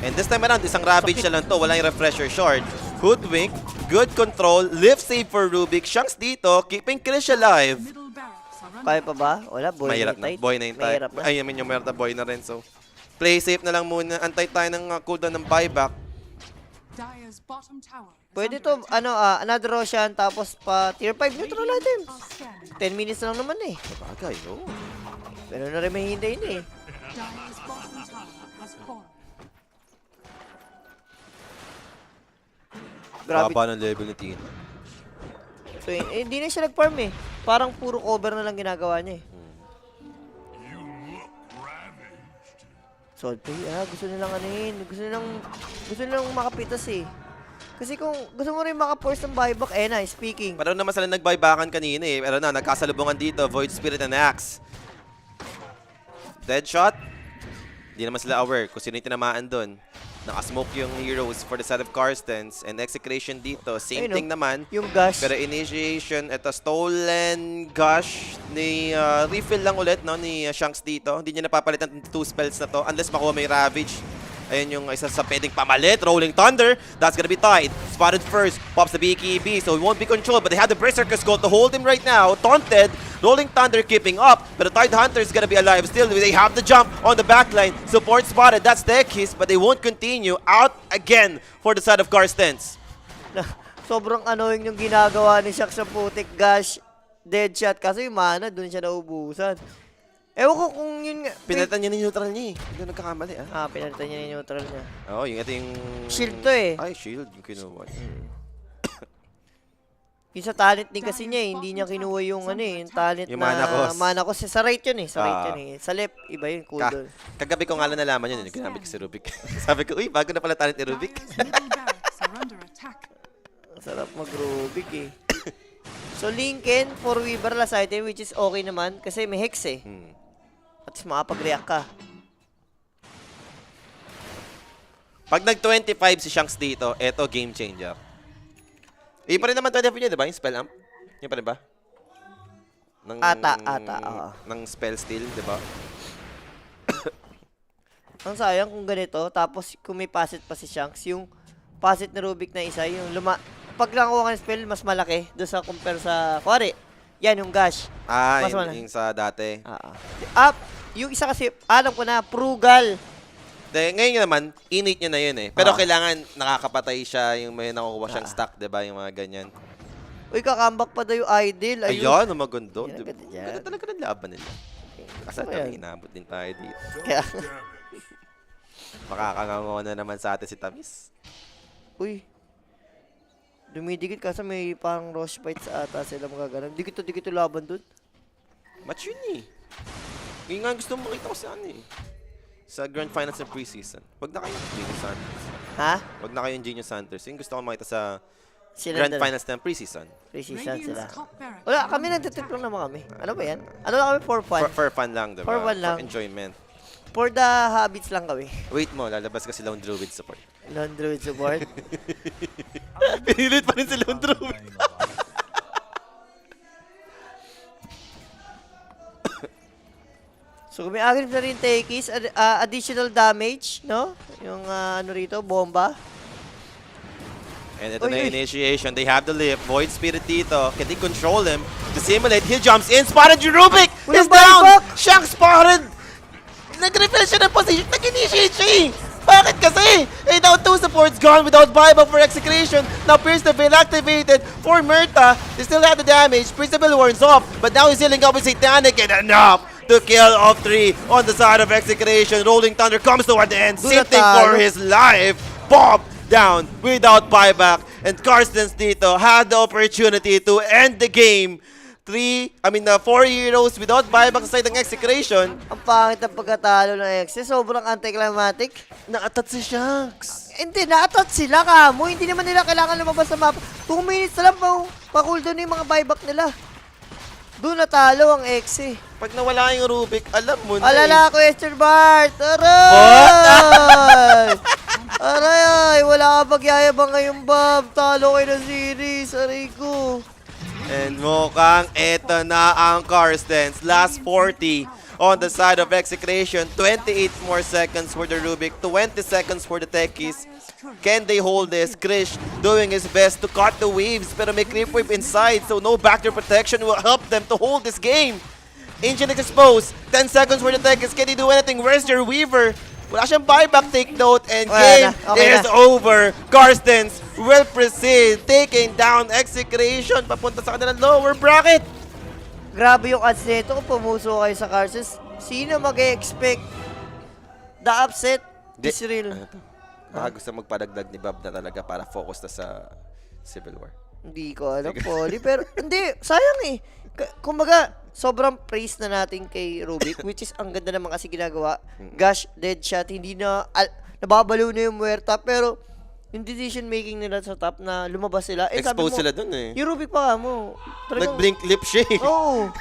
And this time around, isang Ravage na lang to. Wala yung Refresher Shard. Hoodwink, good control, lift save for Rubik. Shanks dito, keeping Krish alive. Middle barracks are under Kaya pa ba? Wala, boy Mahirap na. tight. Boy na yung type. Mahirap na. Ay, I mean, yung Merta boy na rin. So, play safe na lang muna. Antay tayo ng cooldown ng buyback. Dire's bottom tower. is Pwede under to, another Roshan, tapos pa tier 5 neutral items. are scanning. 10 minutes lang naman eh. Bagay, no? Pero na rin may hintayin eh. Dire's bottom tower has fallen. Grabe. Baba ng level ni Tina. So, hindi na siya nag-farm eh. Parang puro cover na lang ginagawa niya eh. Solve play, gusto nilang anin. Gusto nilang makapitas eh. Kasi kung gusto mo rin maka-force ng buyback, na, speaking. Parang naman sila nagbuybakan kanina eh. Pero na, nagkasalubungan dito. Void Spirit and Axe. Deadshot. Hindi naman sila aware kung sino yung tinamaan doon. Nakasmoke yung heroes for the side of Carstens. And execution dito. Same Ayun, thing naman. Yung gush. Pero initiation, ito stolen gush ni refill lang ulit no ni Shanks dito. Hindi niya napapalitan ng 2 spells na to unless makuha may Ravage. Ayun yung isa sa pwedeng pamalit. Rolling Thunder. That's gonna be Tide. Spotted first. Pops the BKB. So it won't be controlled. But they have the Berserker's Call to hold him right now. Taunted. Rolling Thunder keeping up. But the Tide Hunter is gonna be alive still. They have the jump on the backline. Support spotted. That's their kiss. But they won't continue. Out again for the side of Carstens. Sobrang annoying yung ginagawa ni Shaq sa putik gush. Deadshot. Kasi yung mana, dun siya naubusan. Ewan ko kung yun nga. Pinalitan niya ni neutral niya eh. Hindi na nagkakamali ah. Pinalitan niya yung neutral niya. Oo, ito yung... Shield to eh. Ay, shield yung kinuha. Yung sa talent din kasi niya hindi niya kinuha yung yung talent Yung na mana cost. sa right yun eh. Sa right yun eh. Sa left, iba yun, cooldown. Kagabi ko nga lang nalaman yun. Ginamit ko si Rubik. Sabi ko, uy, bago na pala talent ni Rubik. Dire's middle barracks are under attack. Sarap mag-Rubik eh. So, Lincoln for Weaver last item, which is okay naman kasi may Hex eh. At least makapag-react ka. Pag nag-25 si Shanks dito, eto game changer. pa rin naman 20 niya, di ba? Yung spell amp. Yun pa rin ba? Ng, Ata, oo. Ng spell steal, di ba? Ang sayang kung ganito, tapos kung may pasit pa si Shanks, yung pasit na Rubik na isa, yung pag nakuha ka ng spell, mas malaki doon sa compare sa, kuwari, yan yung Gash. Mas Yung, malaki. yung sa dati. Yung isa kasi, alam ko na, Frugal. Ngayon naman, init niya na yun eh. Pero kailangan nakakapatay siya, yung may nakukuha siyang stack, di ba? Yung mga ganyan. Uy, kakambak pa daw yung Idol. Ayun, magundo. Yan, ganda dyan. Ganda talaga ng laban nila. Kasi Ano yan? inabot din tayo dito. Kaya, Makakangawa na naman sa atin si Tamis. uy, dumidikit kasi may parang rush fights ata sila magagalang. Dikit-dikit yung laban dun. Match yun eh. Yung nga gusto mo makita ko sa ano eh. Sa Grand Finals ng preseason. Wag na kayong Genius Hunters. Ha? Wag na kayong Genius Hunters. Yung gusto ko makita sa Sila Grand dalawa. Finals ng preseason. Precision sila. Radiant's top barracks. Wala, kami nagtitrip lang naman kami. Ano ba yan? Ano lang kami for fun? For fun lang, diba? For fun lang. For enjoyment. For the habits lang kami. Wait mo, lalabas kasi Lone Druid support. Lone Druid support. Pinilit pa rin si Lone Druid. So, kung may agrip na rin Techies, additional damage, no? Yung ano rito, bomba. And ito Uy, na yung uy. initiation. They have the lift. Void Spirit dito. Can they control him? To simulate, he jumps in. Spotted yung Rubik! He's Walang down! buyback! Shank spotted! Nag-refill siya ng position. Nag-initiate siya eh! Bakit kasi? Eh, now 2 supports gone without buyback for execution. Now Pierce the Veil activated for Murta. They still have the damage. Pierce the Veil warns off. But now he's healing up with Satanic and enough to kill off 3 on the side of execution. Rolling Thunder comes toward the end. Doon Same thing for natalo. his life. Bob down without buyback. And Carstens dito had the opportunity to end the game. 4 heroes without buyback sa side ng execution. Ang pangit ang pagkatalo ng X. Sobrang anticlimactic. Naatat si Shanks. Hindi, na-attack sila kamo. Hindi naman nila kailangan lumabas sa map. 2 minutes na lang pa-cooldown yung mga buyback nila. Doon natalo ang X eh. Pag nawala yung Rubik, alam mo na Alala, question Bart! Aray! Aray! Wala ka pagyayabang ngayong Bob. Talo kayo ng series. Aray ko. And mukhang eto na ang Carstens. Last 40 on the side of execution. 28 more seconds for the Rubik. 20 seconds for the Techies. Can they hold this? Krish doing his best to cut the waves, pero may creep wave inside, so no backdoor protection will help them to hold this game. Ancient is exposed. 10 seconds for the Techies. Can they do anything? Where's their Weaver? Wala siyang buyback, take note, and Wala game na. Okay is na. over. Carstens will proceed, taking down execution papunta sa kanilang lower bracket. Grabe yung ads nito kung pumuso kayo sa Carses. Sino mag-expect the upset is real? Ano to? Baka gusto magpadagdag ni Bob na talaga para focus na sa Civil War. Hindi ko alam, Polly. Pero, hindi, sayang eh. Kumbaga, sobrang praise na natin kay Rubik, which is ang ganda naman kasi ginagawa. Gosh, dead shot, hindi na, nababalo na yung Muerta, pero yung decision making nila sa top na lumabas sila. Eh, sabi Exposed mo, sila dun eh. Yung Rubik pa mo. Nag-blink lip siya eh. Oo.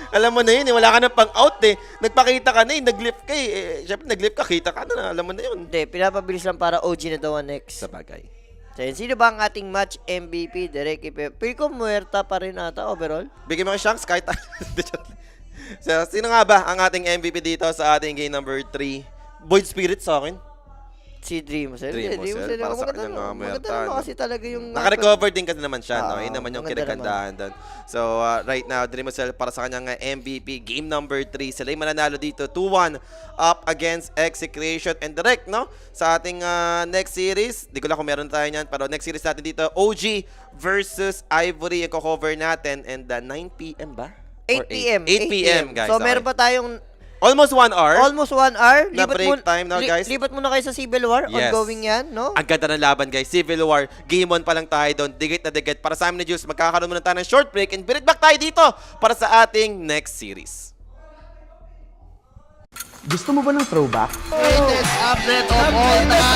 Alam mo na yun eh, wala ka na pang out eh. Nagpakita ka na eh, nag-lip ka eh. Siyempre nag-lip ka, kita ka na, alam mo na yun. Hindi, pinapabilis lang para OG na daw ang next. Sa bagay. So, yun, sino ba ang ating match MVP? Direk Ipe. Pili ko Muerta pa rin ata overall. Bigyan mo kay Shanks kahit So, sino nga ba ang ating MVP dito sa ating game number 3? Void Spirit sa akin. Si Dreamcell. Dreamcell, para sa kanyang mga Maganda Muerta, naman no? kasi talaga yung... Naka-recover din kasi naman siya, no? Oo, Yun naman yung maganda kinagandahan doon. So, right now, Dreamcell para sa kanyang MVP, game number 3. Sila yung mananalo dito, 2-1 up against Execration and Direct, no? Sa ating next series, di ko lang kung meron tayo niyan, pero next series natin dito, OG versus Ivory, yung cover natin, and 9 p.m. ba? 8 Or p.m. 8 p.m. guys. So, okay. meron pa tayong Almost 1 hour. almost 1 hour. Na break time na, guys. Lipat muna kayo sa Civil War. Yes. Ongoing yan, no? Ang ganda ng laban, guys. Civil War. Game 1 pa lang tayo doon. Digit na digit. Para sa amin ni Juice, magkakaroon muna tayo ng short break and balik back tayo dito para sa ating next series. Gusto mo ba ng throwback? Latest update of all time.